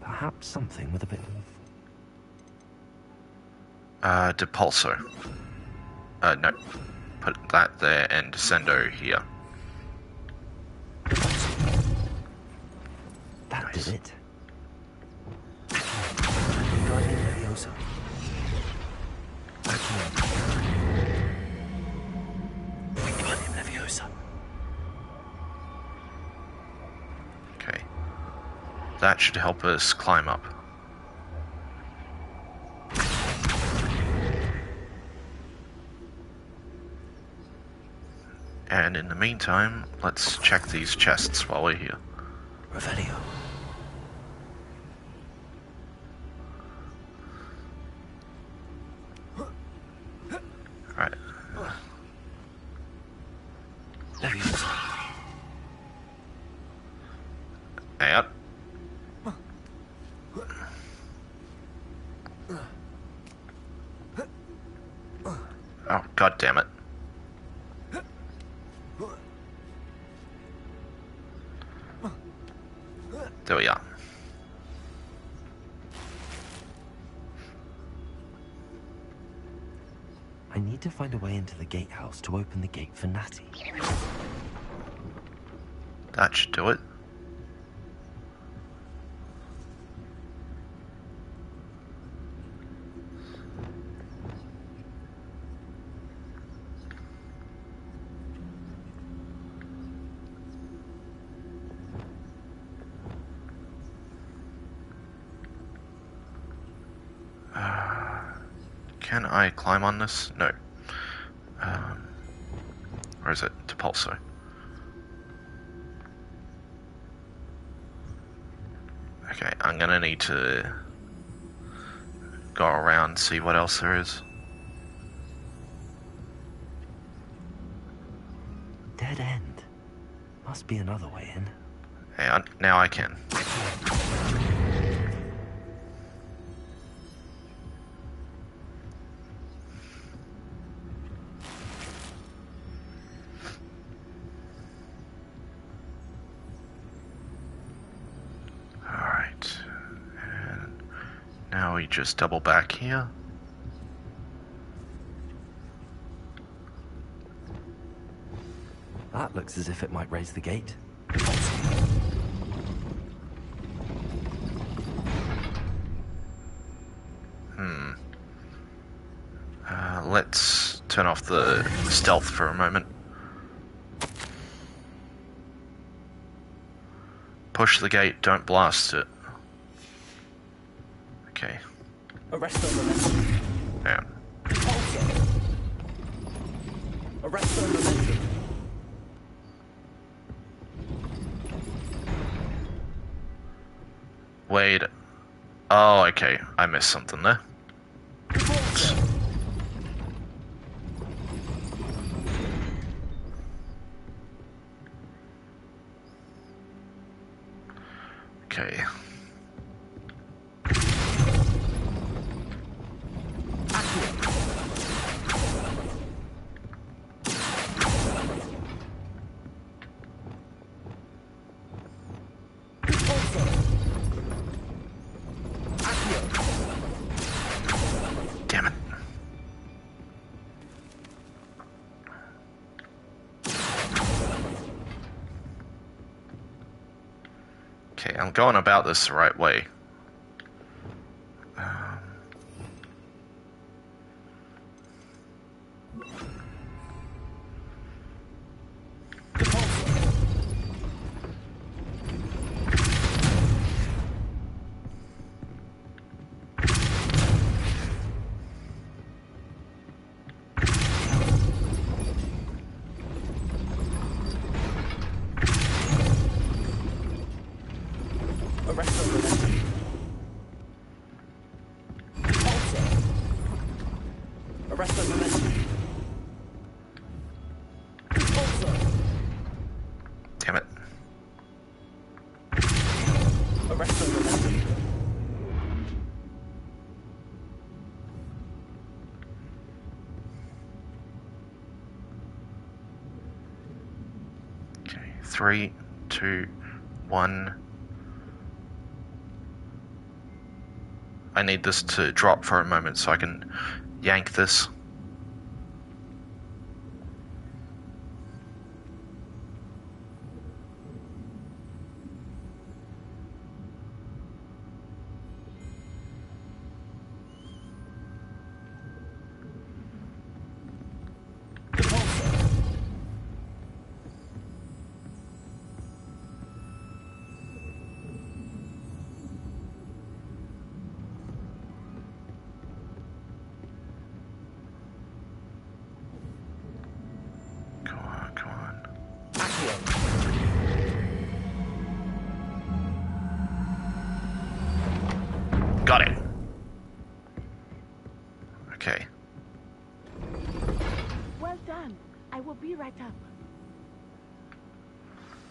Perhaps something with a bit of... Depulso. No. Put that there and Descendo here. That Nice. did it. That should help us climb up. And in the meantime, let's check these chests while we're here. Revelio. Right. Hang on. Oh, god damn it. There we are. I need to find a way into the gatehouse to open the gate for Natty. That should do it. Can I climb on this? No. Where is it? Depulso. Okay, I'm gonna need to go around and see what else there is. Dead end. Must be another way in. Yeah, now I can. Alright. And now we just double back here. That looks as if it might raise the gate. Let's turn off the stealth for a moment. Push the gate, don't blast it. Okay. Arrest on momentum. Yeah. Arrest on momentum. Wait. Oh, okay. I missed something there. Okay. Damn it. Okay, I'm going about this the right way. Arrest on momentum. Arrest on momentum. Damn it. Arrest on momentum. Okay, 3, 2, 1. I need this to drop for a moment so I can yank this. right up.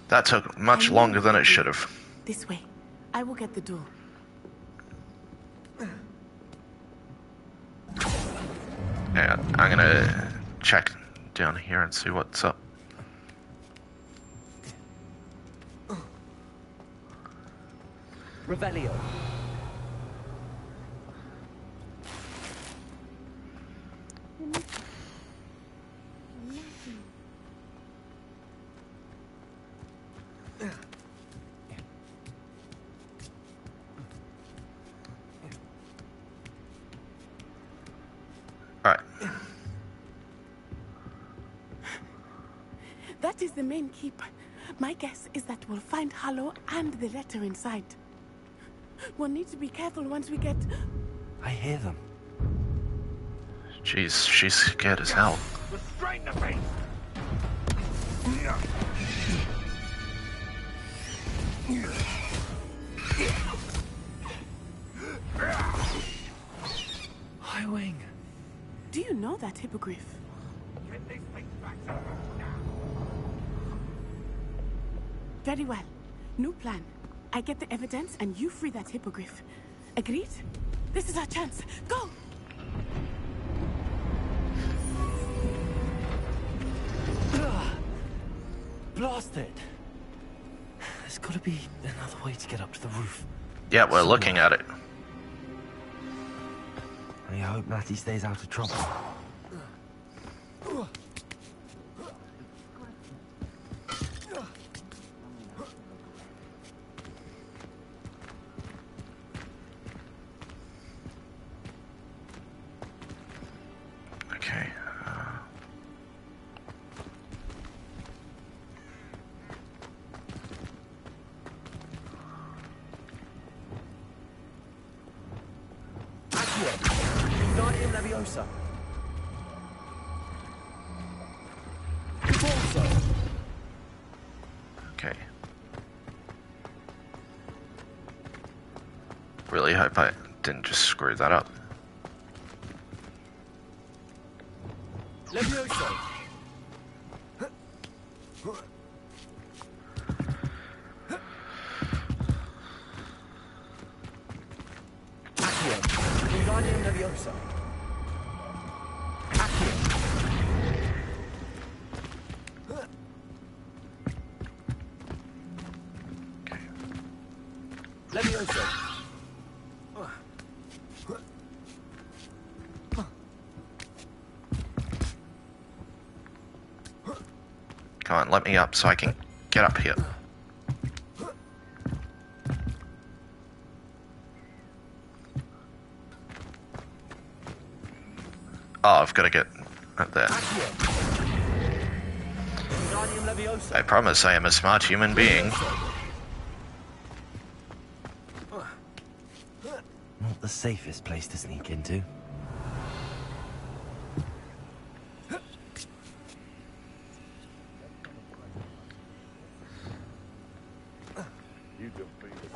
That took much longer than it should have. This way. I will get the door. Yeah, I'm gonna check down here and see what's up. Revelio. Alright. That is the main keep. My guess is that we'll find Harlow and the letter inside. We'll need to be careful once we get... I hear them. Jeez, she's scared as hell. Restrain the beast! Highwing. Do you know that hippogriff? Get these things back to the room now. Very well. New plan. I get the evidence and you free that hippogriff. Agreed? This is our chance. Go! Blasted. There's got to be another way to get up to the roof. Yeah, we're looking at it. I hope Natty stays out of trouble. Okay. Guardian Leviosa. Corso. Okay. Really hope I didn't just screw that up. Leviosa. Accio. Guardian Leviosa. Leviosa. Come on, let me up so I can get up here. Oh, I've got to get up there. I promise I am a smart human being. Not the safest place to sneak into. You defeated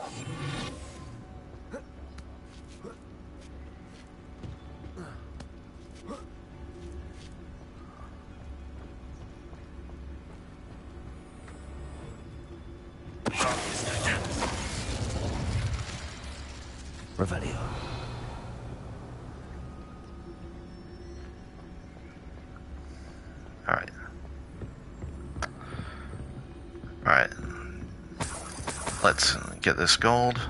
Revelio. Alright. Alright. Let's get this gold.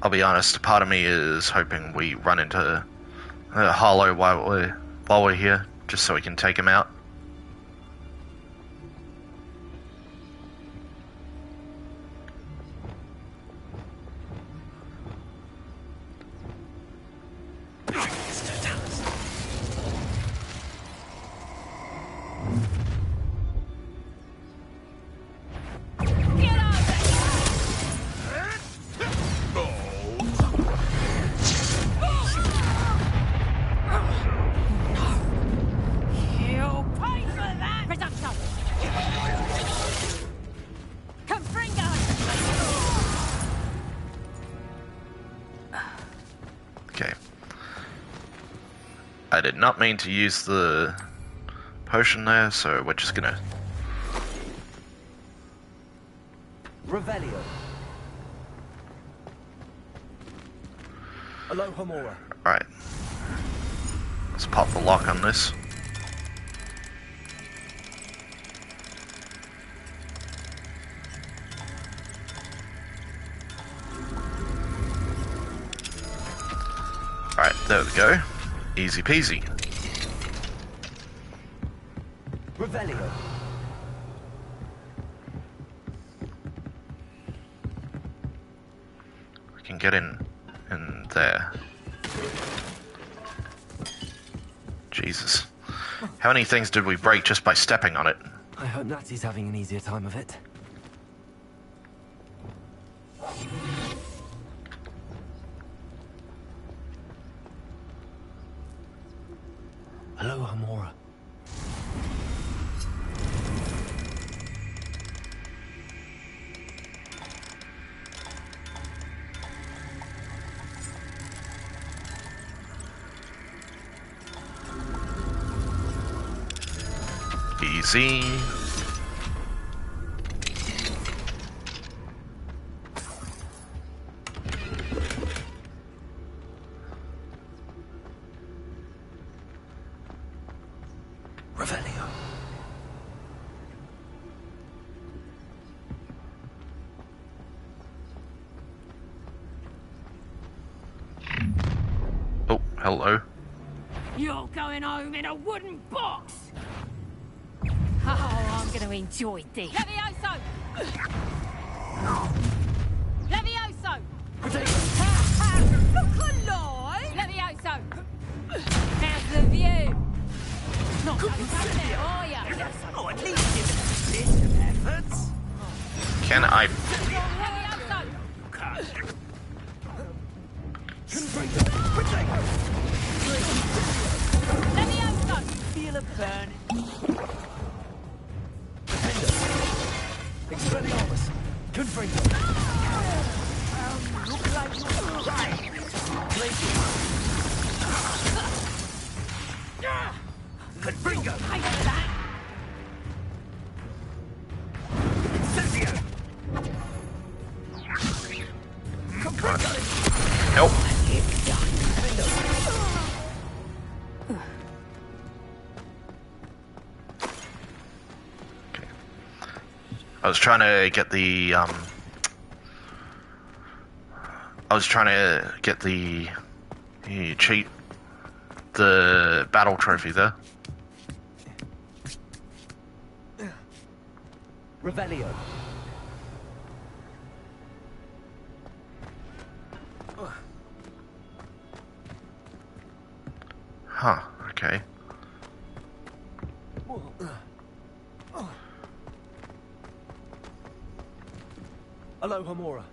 I'll be honest, part of me is hoping we run into Harlow while we're here, just so we can take him out. I did not mean to use the potion there, so we're just gonna... Revelio. Alohomora. Alright. Let's pop the lock on this. Alright, there we go. Easy peasy. Revelio. We can get in there. Jesus. How many things did we break just by stepping on it? I hope Natty's having an easier time of it. Hello, Hamora. Easy. Revelio. Oh, hello. You're going home in a wooden box! Oh, I'm going to enjoy this. Levioso! Levioso! Look alive! Levioso! How's the view? Not so bad there, are you? Oh, at least give it a bit of effort. Can I... Levioso! Feel a burn. Expelliarmus. Confringo. Look like you're right. Confringo. Hate that! Nope. I was trying to get the, cheat the battle trophy there. Revelio. Huh, okay. Hello, Hamora.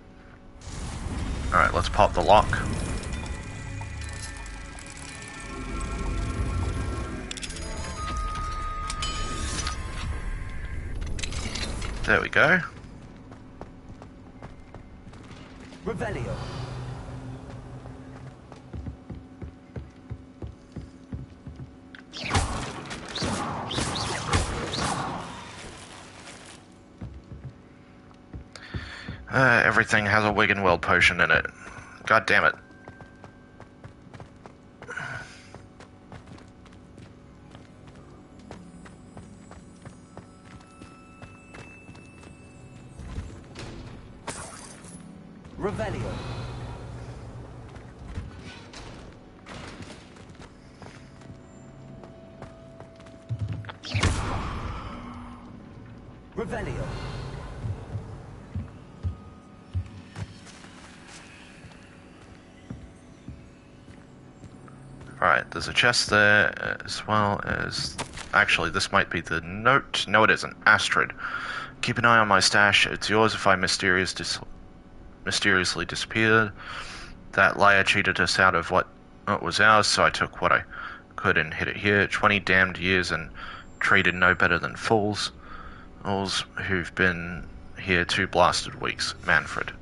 Alright, let's pop the lock. There we go. Revelio. Everything has a Wiggenweld potion in it. God damn it. Revelio. Revelio. Alright, there's a chest there, as well as... Actually, this might be the note. No, it isn't. Astrid. Keep an eye on my stash. It's yours if I mysteriously disappeared. That liar cheated us out of what was ours, so I took what I could and hid it here. 20 damned years and treated no better than fools. Fools who've been here 2 blasted weeks. Manfred.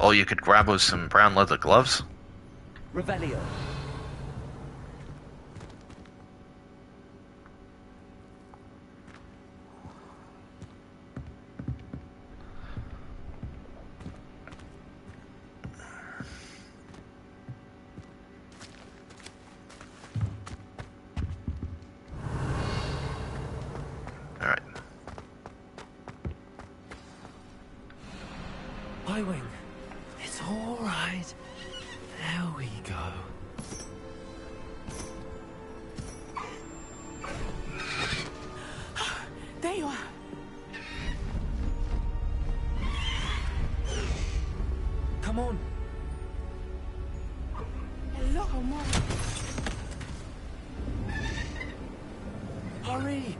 All you could grab was some brown leather gloves. Revelio. Alright. Highwing. It's all right. There we go. There you are. Come on. Hello, Mom. Hurry.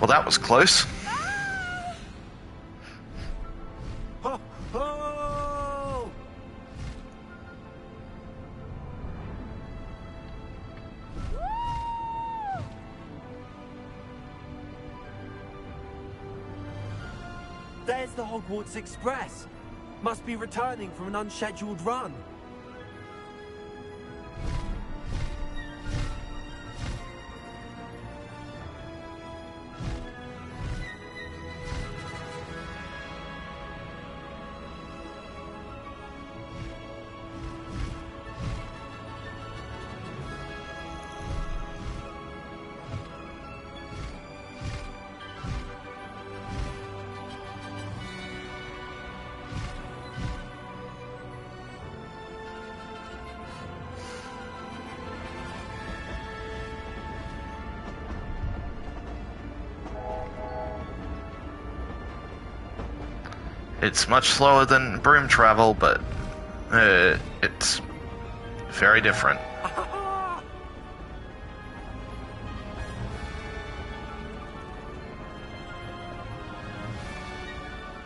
Well, that was close. Ho, ho! There's the Hogwarts Express. Must be returning from an unscheduled run. It's much slower than broom travel, but it's very different.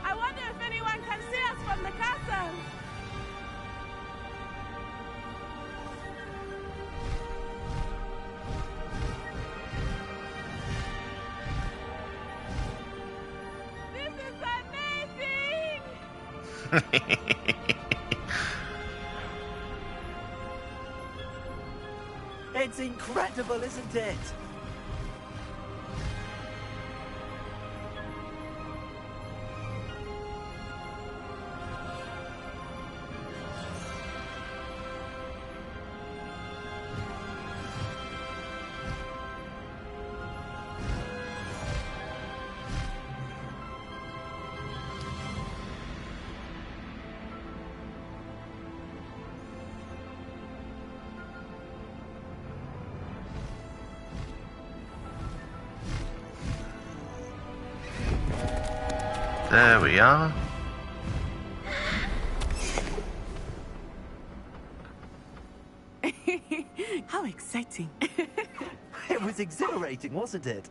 I wonder if anyone can see us from the castle. This is amazing! It's incredible, isn't it? There we are. How exciting. It was exhilarating, wasn't it?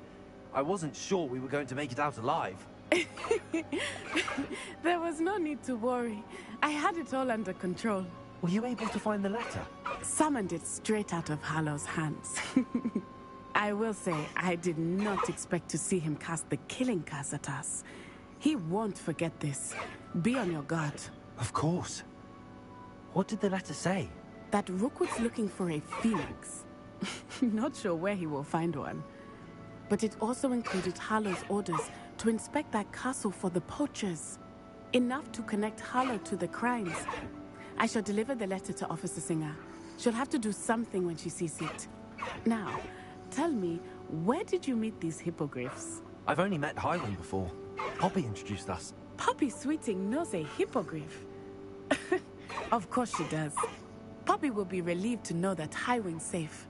I wasn't sure we were going to make it out alive. There was no need to worry. I had it all under control. Were you able to find the letter? Summoned it straight out of Hallow's hands. I will say, I did not expect to see him cast the killing curse at us. He won't forget this. Be on your guard. Of course. What did the letter say? That Rookwood's looking for a phoenix. Not sure where he will find one. But it also included Harlow's orders to inspect that castle for the poachers. Enough to connect Harlow to the crimes. I shall deliver the letter to Officer Singer. She'll have to do something when she sees it. Now, tell me, where did you meet these hippogriffs? I've only met Highwing before. Poppy introduced us. Poppy Sweeting knows a hippogriff. Of course she does. Poppy will be relieved to know that Highwing's safe.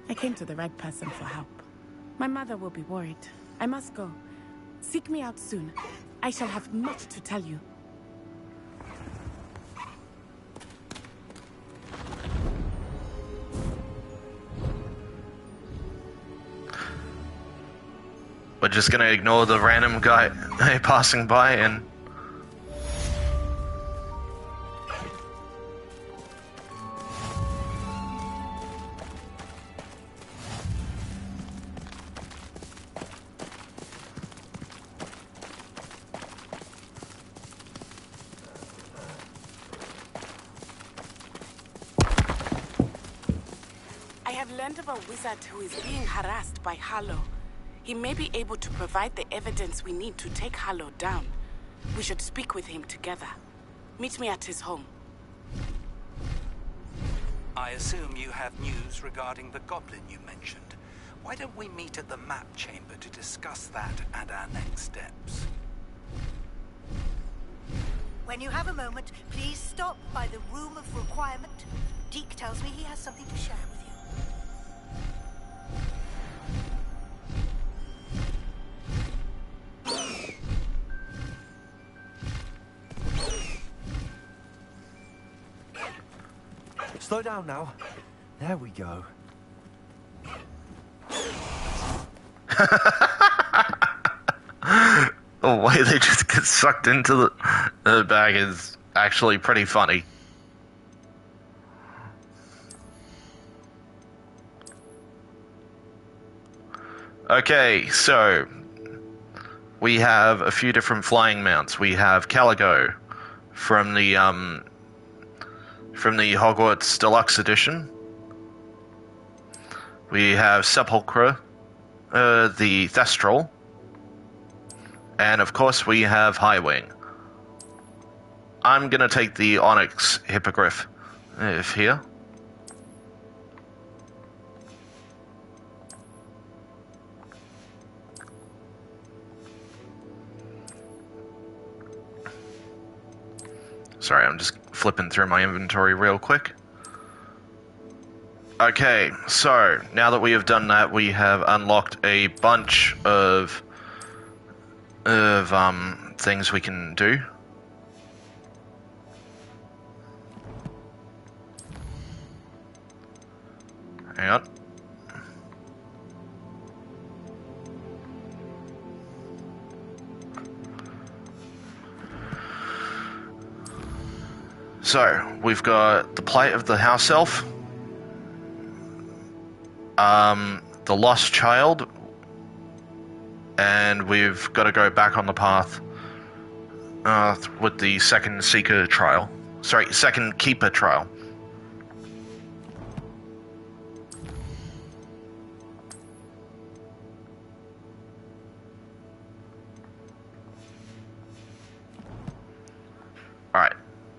I came to the right person for help. My mother will be worried. I must go. Seek me out soon. I shall have much to tell you. just gonna ignore the random guy passing by and... I have learned of a wizard who is being harassed by Harlow. He may be able to provide the evidence we need to take Harlow down. We should speak with him together. Meet me at his home. I assume you have news regarding the goblin you mentioned. Why don't we meet at the map chamber to discuss that and our next steps? When you have a moment, please stop by the Room of Requirement. Deke tells me he has something to share with you. Slow down now. There we go. The way they just get sucked into the bag is actually pretty funny. Okay, so we have a few different flying mounts. We have Caligo from the Hogwarts Deluxe Edition. We have Sepulchre, the Thestral, and of course we have Highwing. I'm gonna take the Onyx Hippogriff here. Sorry, I'm just flipping through my inventory real quick. Okay, so now that we have done that, we have unlocked a bunch of things we can do. Hang on. So, we've got the Plight of the House Elf, the Lost Child, and we've got to go back on the path with the second Seeker trial. Sorry, second Keeper trial. Alright.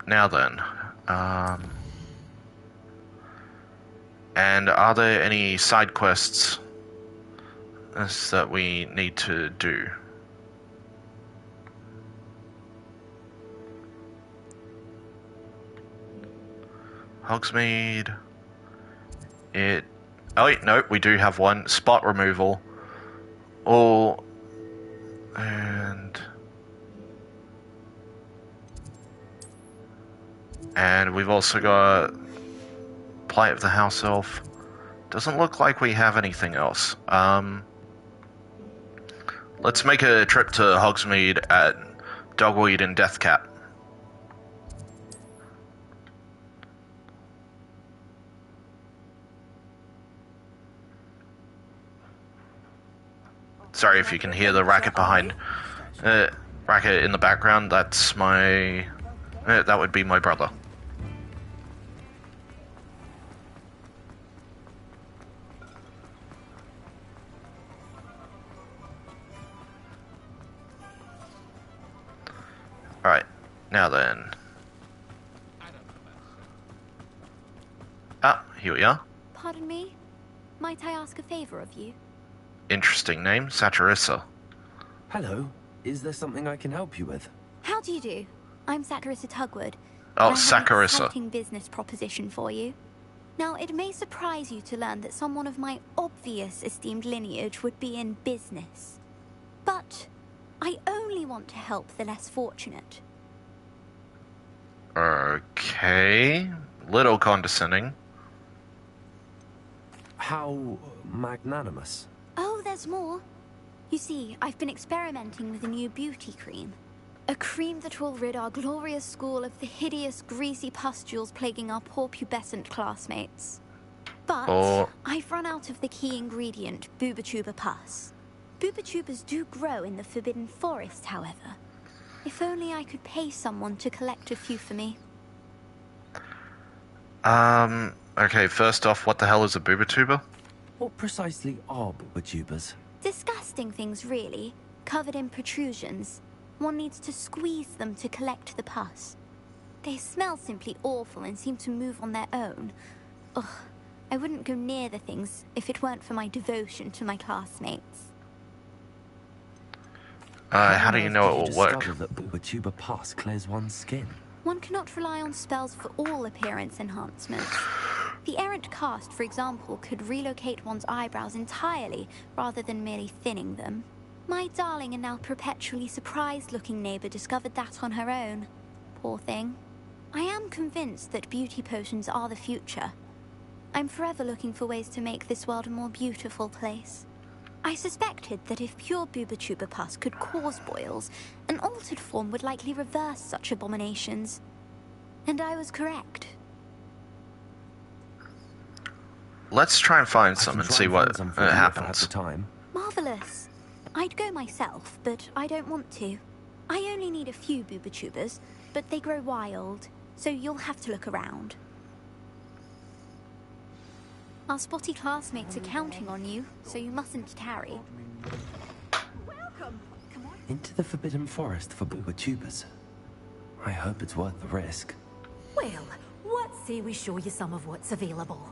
Now then, and are there any side quests that we need to do? Hogsmeade. Oh wait, no, we do have one. Spot removal. All and we've also got Plight of the House Elf. Doesn't look like we have anything else. Let's make a trip to Hogsmeade at Dogweed and Deathcap. Sorry if you can hear the racket behind. Racket in the background, that's my... that would be my brother. Alright, now then. Ah, here we are. Pardon me? Might I ask a favor of you? Interesting name, Saturissa. Hello. Is there something I can help you with? How do you do? I'm Saturissa Tugwood. Oh, I have an Saccharissa. exciting business proposition for you. Now, it may surprise you to learn that someone of my obvious esteemed lineage would be in business. But I only want to help the less fortunate. Okay. Little condescending. How magnanimous. Oh, there's more. You see, I've been experimenting with a new beauty cream. A cream that will rid our glorious school of the hideous, greasy pustules plaguing our poor pubescent classmates. But I've run out of the key ingredient, Booba-Tuba pus. Booba-Tubas do grow in the Forbidden Forest, however. If only I could pay someone to collect a few for me. Okay, first off, what the hell is a Booba-Tuba? What precisely are Booba-Tubas? Disgusting things, really, covered in protrusions. One needs to squeeze them to collect the pus. They smell simply awful and seem to move on their own. Ugh, I wouldn't go near the things if it weren't for my devotion to my classmates. How do you know it will work? That Booba-Tuba pus clears one's skin. One cannot rely on spells for all appearance enhancements. The errant cast, for example, could relocate one's eyebrows entirely rather than merely thinning them. My darling and now perpetually surprised-looking neighbor discovered that on her own. Poor thing. I am convinced that beauty potions are the future. I'm forever looking for ways to make this world a more beautiful place. I suspected that if pure Booba-Tuba pus could cause boils, an altered form would likely reverse such abominations. And I was correct. Let's try and find some and see what happens. Marvelous. I'd go myself, but I don't want to. I only need a few Booba-Tubas, but they grow wild, so you'll have to look around. Our spotty classmates are counting on you, so you mustn't tarry. Welcome. Come on. Into the Forbidden Forest for Booba-Tubas. I hope it's worth the risk. Well, what say we show you some of what's available?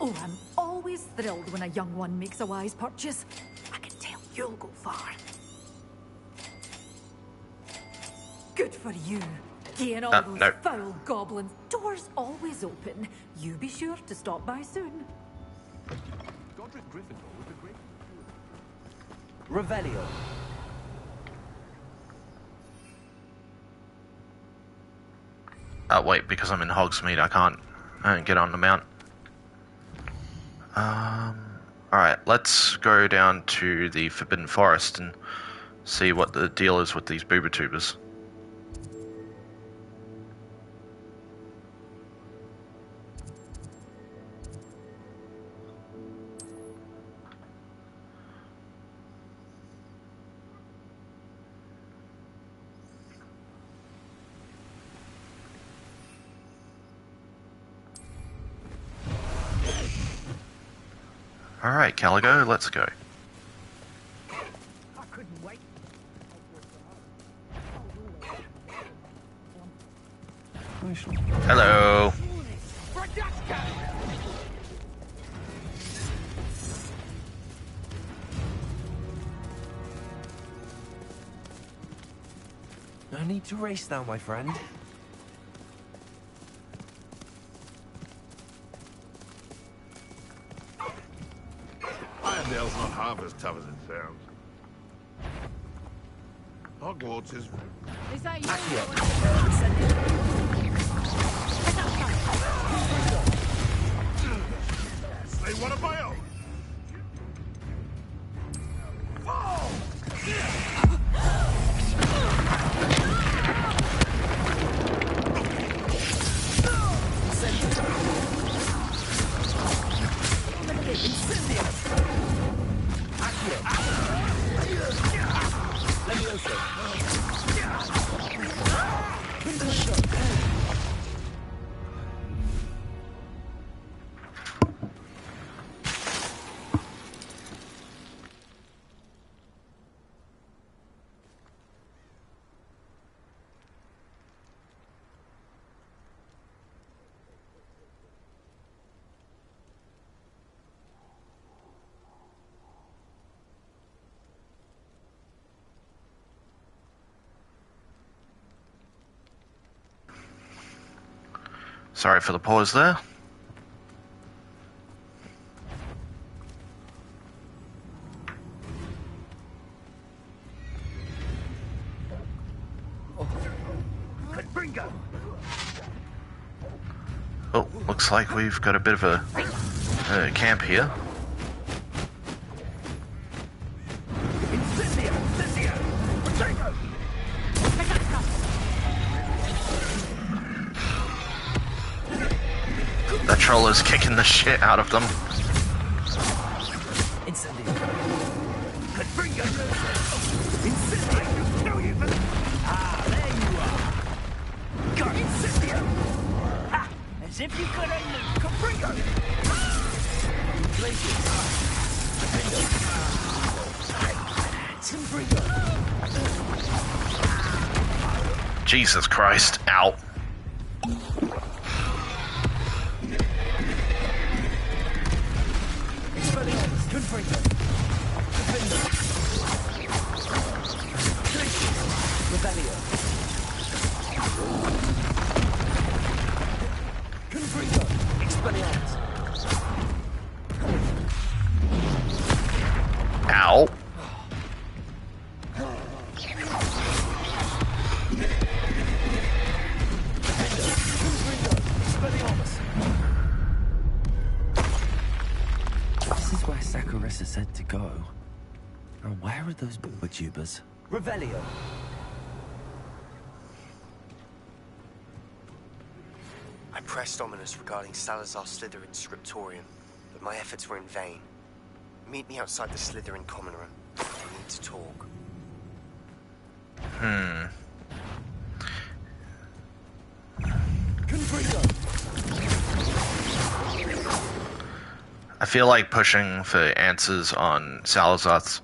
Oh, I'm always thrilled when a young one makes a wise purchase. I can tell you'll go far. Good for you. Getting all those foul goblins. Doors always open. You be sure to stop by soon. Revelio. Wait, because I'm in Hogsmeade, I can't get on the mount. Alright, let's go down to the Forbidden Forest and see what the deal is with these Booba-Tubas. Alright, Caligo, let's go. I couldn't wait. Hello. No need to race now, my friend. Irondale's not half as tough as it sounds. Hogwarts is... Is that you? They want a bail! Sorry for the pause there. Oh, looks like we've got a bit of a camp here. controller's kicking the shit out of them. As if you could have Caprigo! Jesus Christ, ow. Ow. This is where Saccharissa said to go. Now, where are those booktubers? Revelio. I pressed Ominous regarding Salazar Slytherin's scriptorium, but my efforts were in vain. Meet me outside the Slytherin common room. We need to talk. I feel like pushing for answers on Salazar's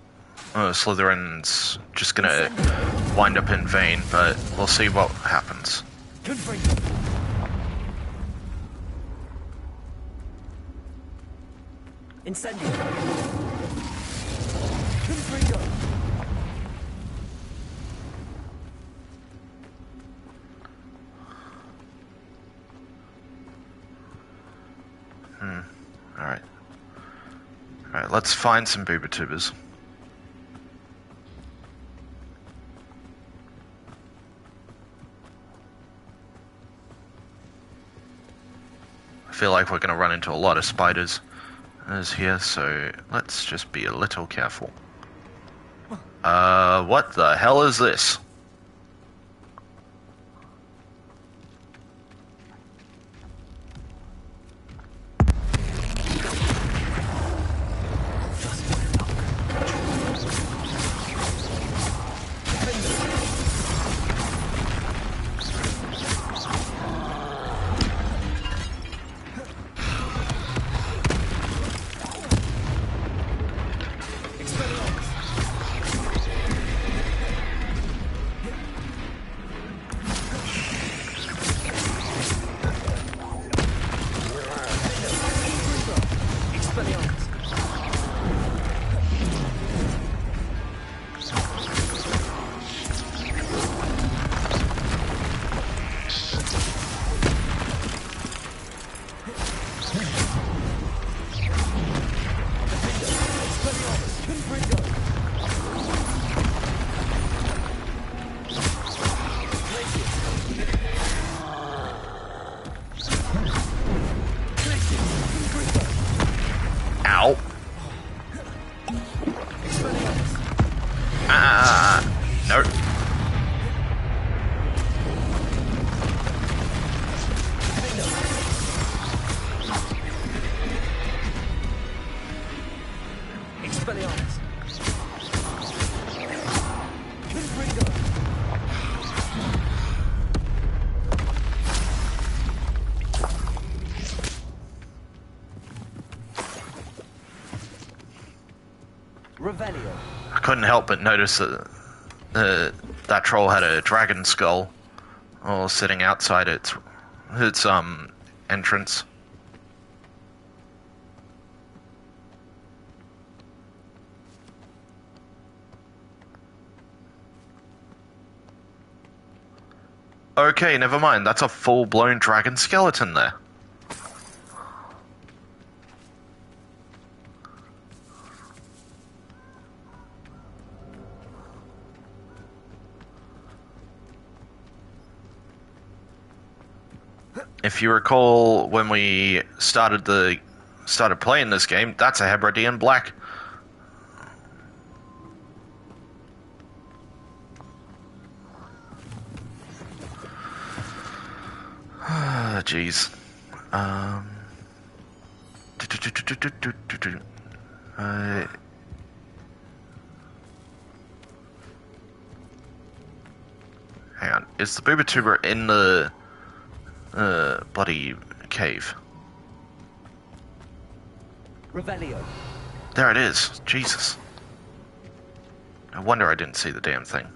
Slytherin's just gonna wind up in vain, but we'll see what happens. Incendio. Alright. Alright, let's find some boobatubers. I feel like we're gonna run into a lot of spiders here, so let's just be a little careful. What the hell is this? Ow. Nope. I couldn't help but notice that that troll had a dragon skull all sitting outside its entrance. Okay, never mind. That's a full-blown dragon skeleton there. If you recall, when we started playing this game, that's a Hebridean black. Jeez. Hang on. Is the booba tuber in the bloody cave? Revelio. There it is. Jesus. No wonder I didn't see the damn thing.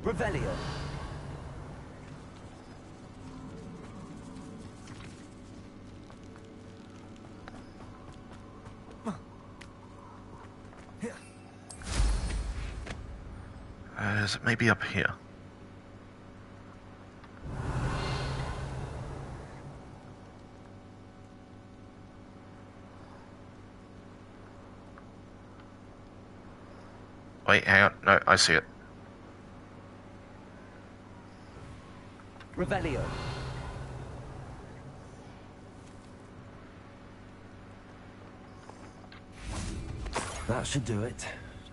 Revelio. Is it maybe up here? Wait, hang on. No, I see it. Revelio. That should do it.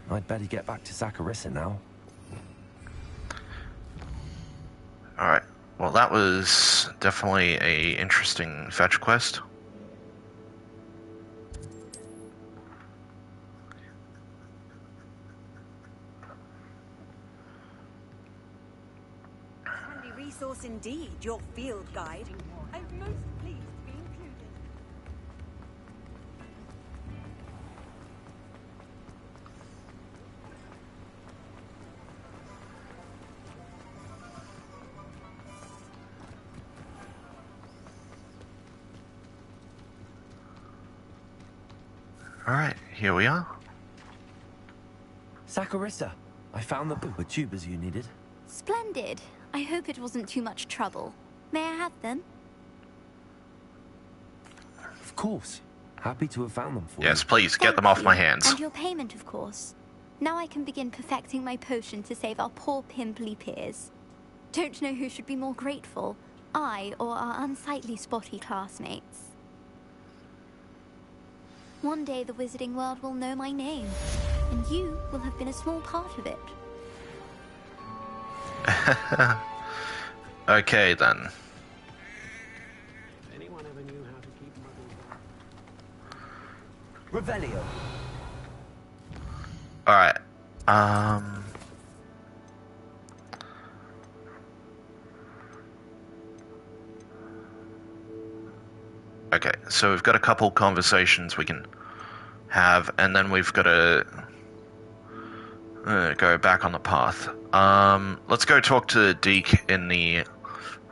I'd better get back to Saccharissa now. Alright. Well, that was definitely a interesting fetch quest. Handy resource indeed, your field guide. I'm most pleased to be included. Alright, here we are. Saccharissa, I found the booba tubers you needed. Splendid. I hope it wasn't too much trouble. May I have them? Of course. Happy to have found them for you. Yes, please, get them off my hands. And your payment, of course. Now I can begin perfecting my potion to save our poor pimply peers. Don't know who should be more grateful, I or our unsightly spotty classmates. One day the wizarding world will know my name, and you will have been a small part of it. Okay, then. Anyone ever knew how to keep muggles out? Revelio. Alright. Okay, so we've got a couple conversations we can have, and then we've got to go back on the path. Let's go talk to Deke in the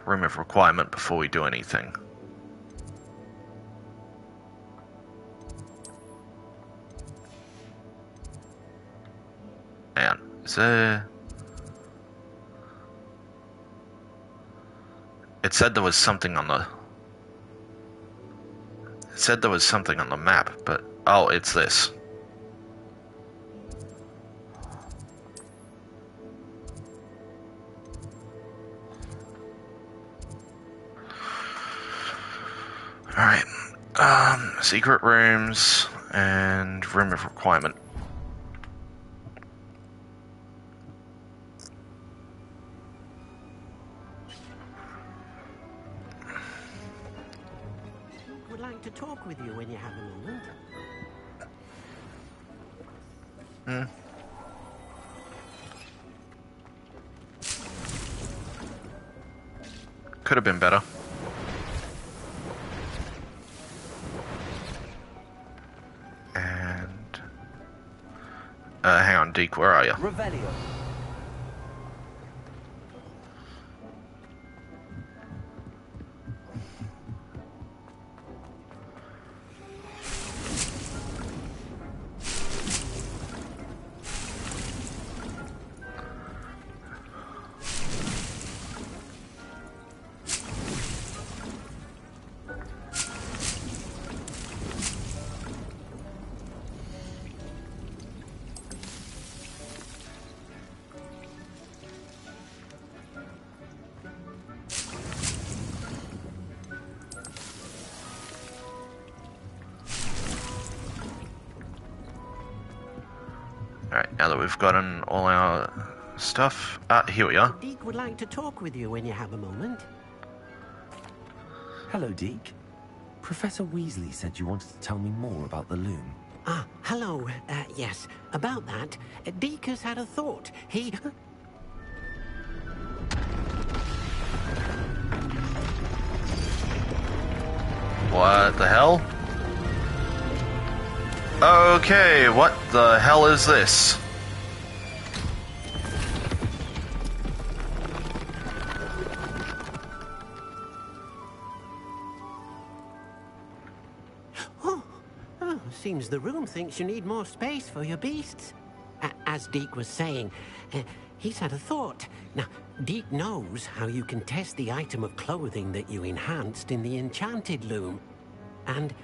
room of requirement before we do anything. Man, is there... It said there was something on the... It said there was something on the map, but... Oh, it's this. Alright. Secret rooms and room of requirement. Would like to talk with you when you have a moment. Could have been better. And... hang on, Deke, where are you? Revelio. Now that we've gotten all our stuff. Here we are. Deke would like to talk with you when you have a moment. Hello, Deke. Professor Weasley said you wanted to tell me more about the loom. Ah, hello. Yes, about that. Deke has had a thought. He... What the hell? Okay, what the hell is this? Seems the room thinks you need more space for your beasts. As Deke was saying, he's had a thought. Now, Deke knows how you can test the item of clothing that you enhanced in the enchanted loom. And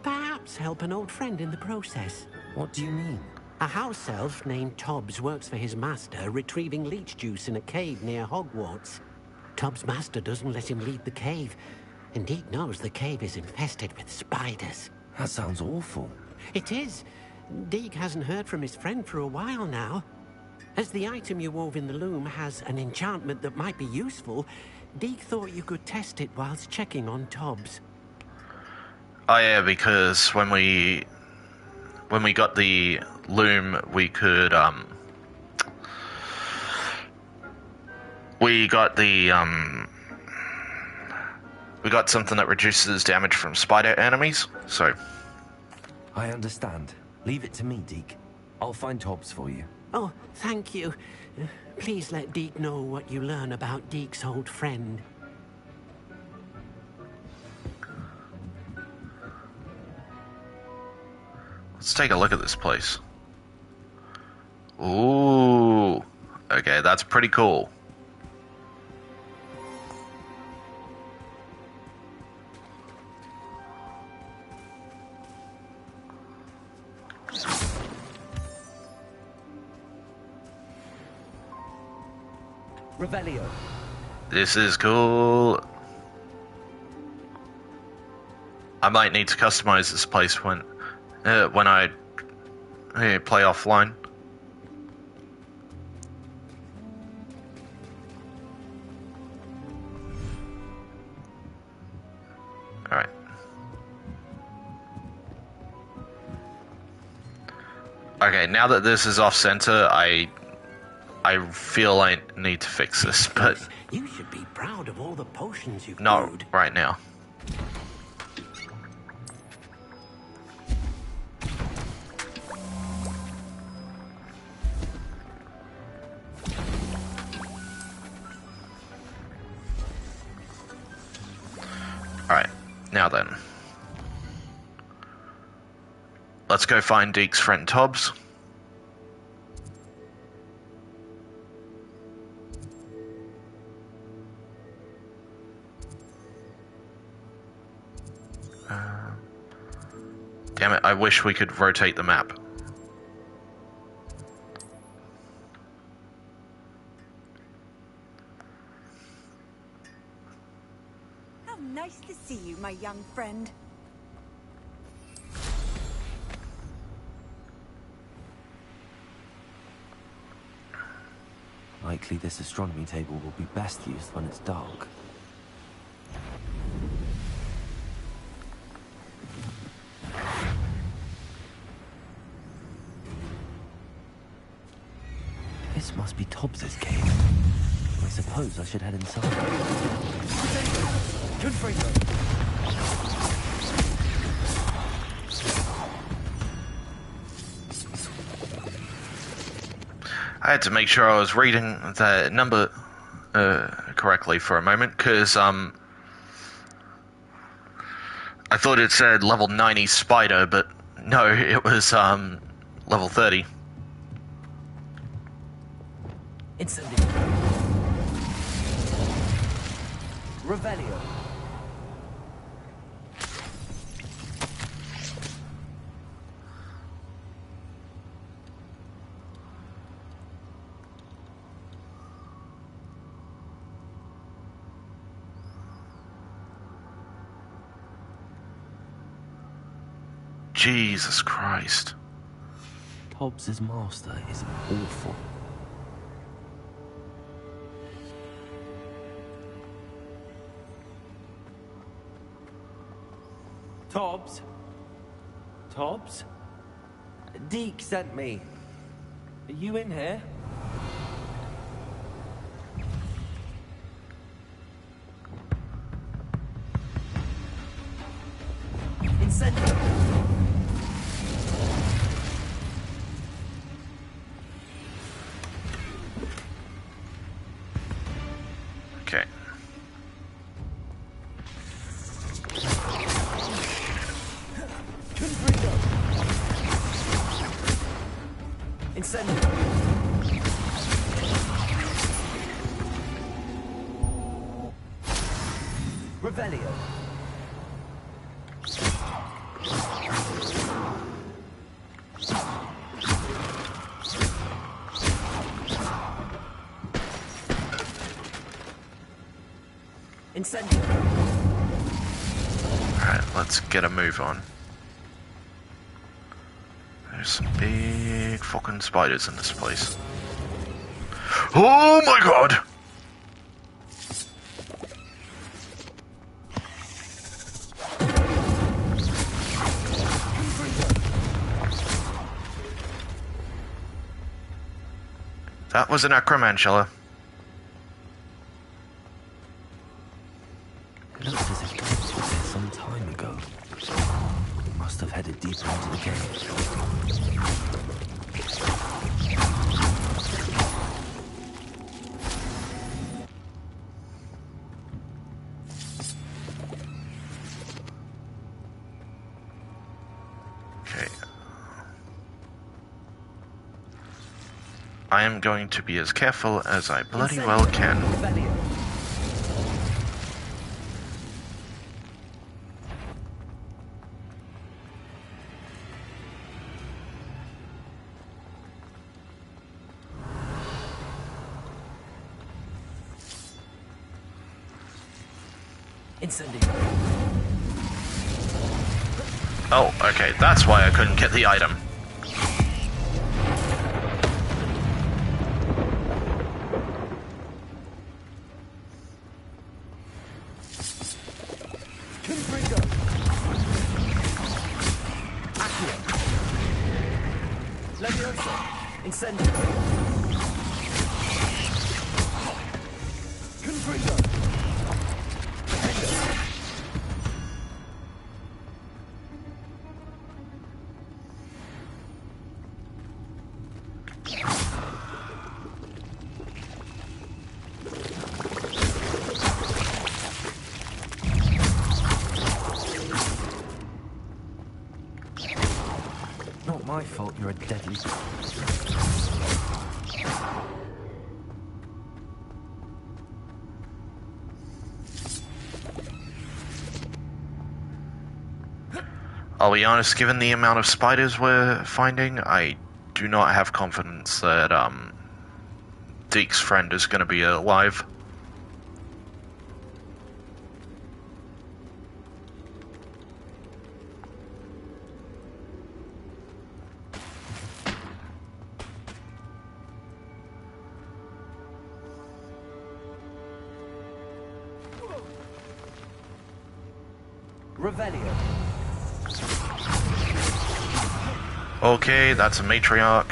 perhaps help an old friend in the process. What do you mean? A house elf named Tobbs works for his master, retrieving leech juice in a cave near Hogwarts. Tobbs' master doesn't let him leave the cave, and Deke knows the cave is infested with spiders. That sounds awful. It is. Deke hasn't heard from his friend for a while now. As the item you wove in the loom has an enchantment that might be useful, Deke thought you could test it whilst checking on Tobbs. Oh yeah, because when we got the loom, we could we got something that reduces damage from spider enemies. So I understand. Leave it to me, Deke. I'll find Tobbs for you. Oh, thank you. Please let Deke know what you learn about Deke's old friend. let's take a look at this place. Ooh, okay, that's pretty cool. Revelio. This is cool. I might need to customize this place when I play offline. All right. Okay, now that this is off center, I feel I need to fix this, but you should be proud of all the potions you've not brewed. right now. Alright, now then. Let's go find Deke's friend Tobbs. Damn it, I wish we could rotate the map. How nice to see you, my young friend. Likely this astronomy table will be best used when it's dark. This must be Tobbs's cave. I suppose I should head inside. Good I had to make sure I was reading the number correctly for a moment, because I thought it said level 90 spider, but no, it was level 30. Instantly. Revelio. Jesus Christ. Hobbs's master is awful. Tobbs? Tobbs? Deke sent me. Are you in here? Incendio! Okay. Incendio! Revelio! Incendio! Alright, let's get a move on. There's some big fucking spiders in this place. Oh my god! That was an acromantula. It looks as if Gibbs was here some time ago. He must have headed deeper into the cave. Okay. I am going to be as careful as I bloody well can. Incendio! Oh, okay, that's why I couldn't get the item. Incendio! Confringo! Not my fault you're a deadly... I'll be honest, given the amount of spiders we're finding, I do not have confidence that, Deke's friend is gonna be alive. Revelio! Okay, that's a matriarch.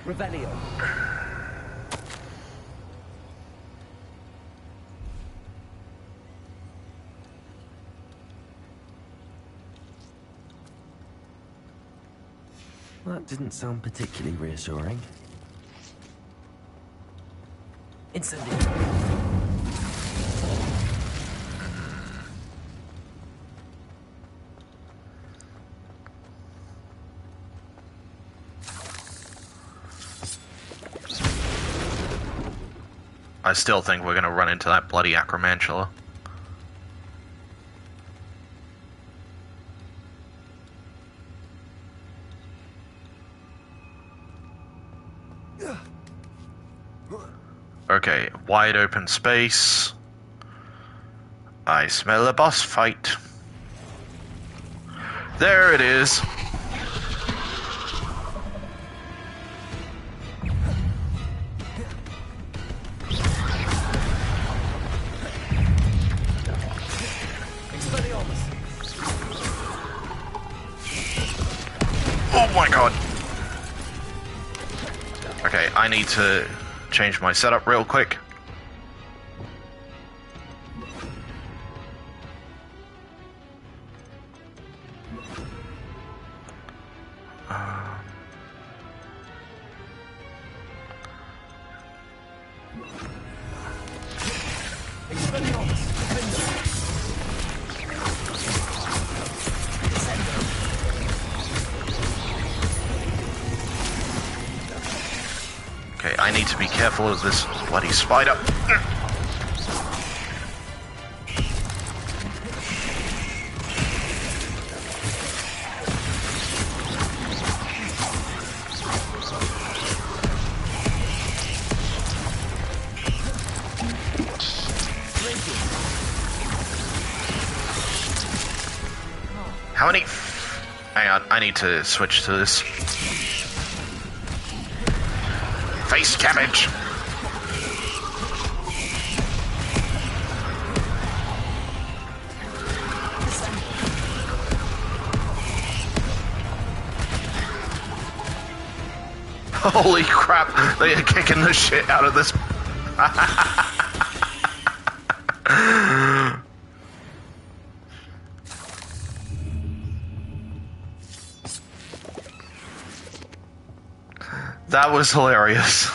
Revelio. That didn't sound particularly reassuring. Incendio. I still think we're gonna run into that bloody Acromantula. Okay, wide open space. I smell a boss fight. There it is. Oh my god. Okay, I need to change my setup real quick. Okay, I need to be careful of this bloody spider. How many... Hang on, I need to switch to this. Face cabbage! Holy crap, they are kicking the shit out of this. That was hilarious.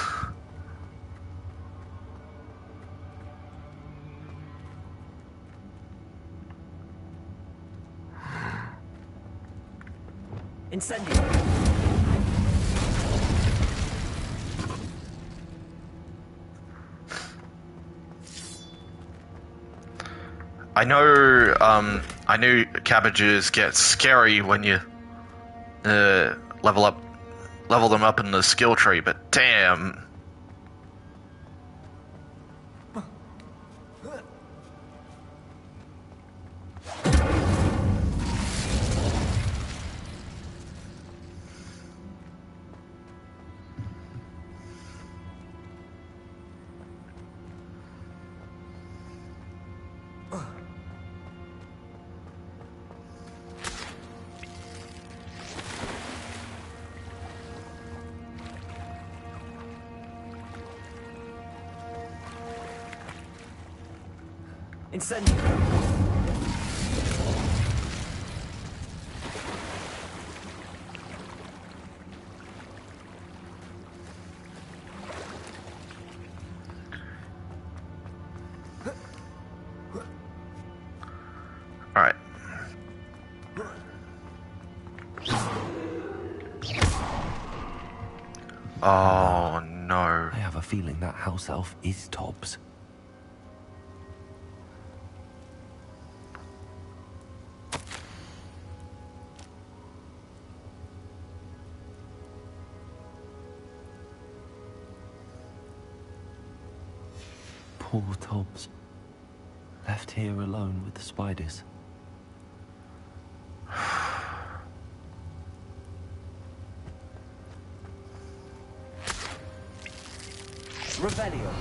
Incendio. I know cabbages get scary when you level them up in the skill tree, but damn. Incendio. Alright. Oh no. I have a feeling that house elf is Tobbs. Poor Tobbs. Left here alone with the spiders. Revelio.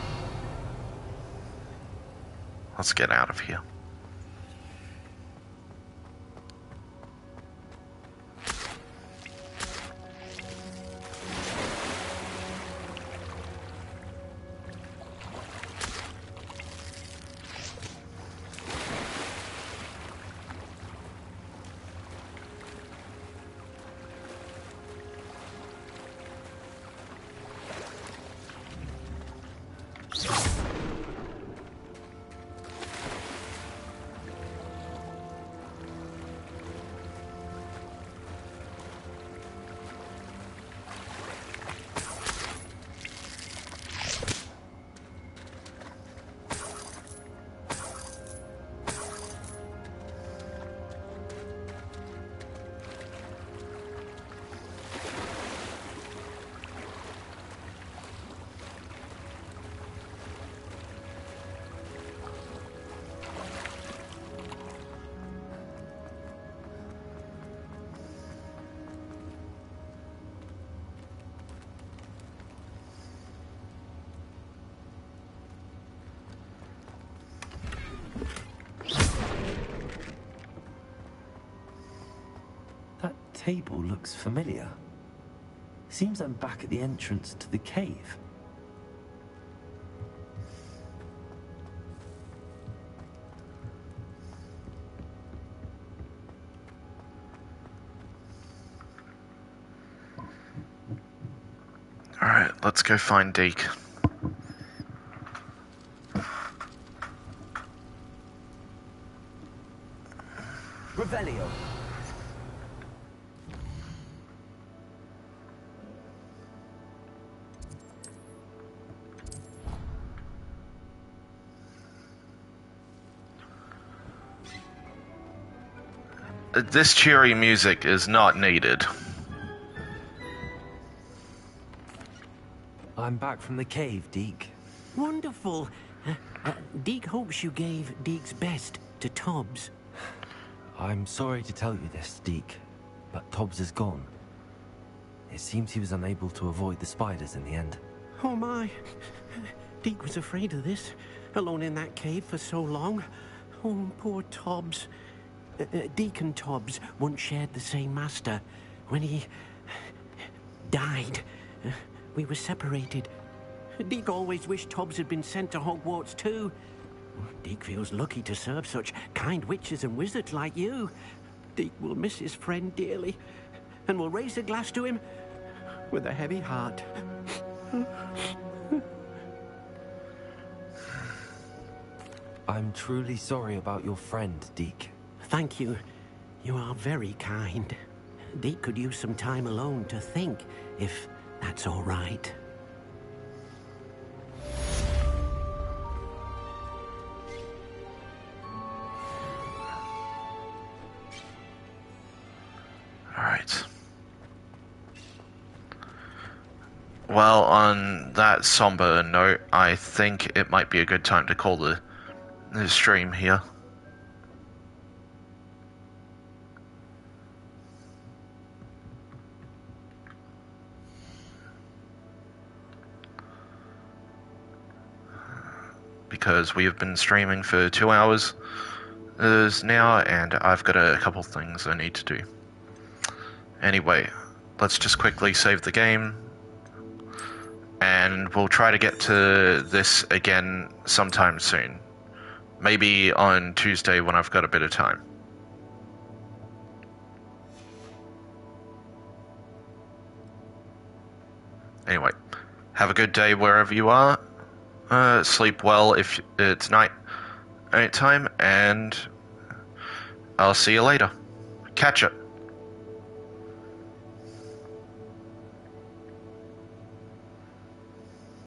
Let's get out of here. table looks familiar. Seems I'm back at the entrance to the cave. Alright, let's go find Deke. Revelio. This cheery music is not needed. I'm back from the cave, Deke. Wonderful. Deke hopes you gave Deke's best to Tobbs. I'm sorry to tell you this, Deke, but Tobbs is gone. It seems he was unable to avoid the spiders in the end. Oh my. Deke was afraid of this, alone in that cave for so long. Oh, poor Tobbs. Deke and Tobbs once shared the same master. When he died, we were separated. Deke always wished Tobbs had been sent to Hogwarts too. Deke feels lucky to serve such kind witches and wizards like you. Deke will miss his friend dearly, and will raise a glass to him with a heavy heart. I'm truly sorry about your friend, Deke. Thank you. You are very kind. Deke could use some time alone to think, if that's all right. Alright. Well, on that somber note, I think it might be a good time to call the stream here. Because we have been streaming for 2 hours now, and I've got a couple things I need to do. Anyway, let's just quickly save the game, and we'll try to get to this again sometime soon. Maybe on Tuesday when I've got a bit of time. Anyway, have a good day wherever you are. Sleep well if it's night time, and I'll see you later. Catch it.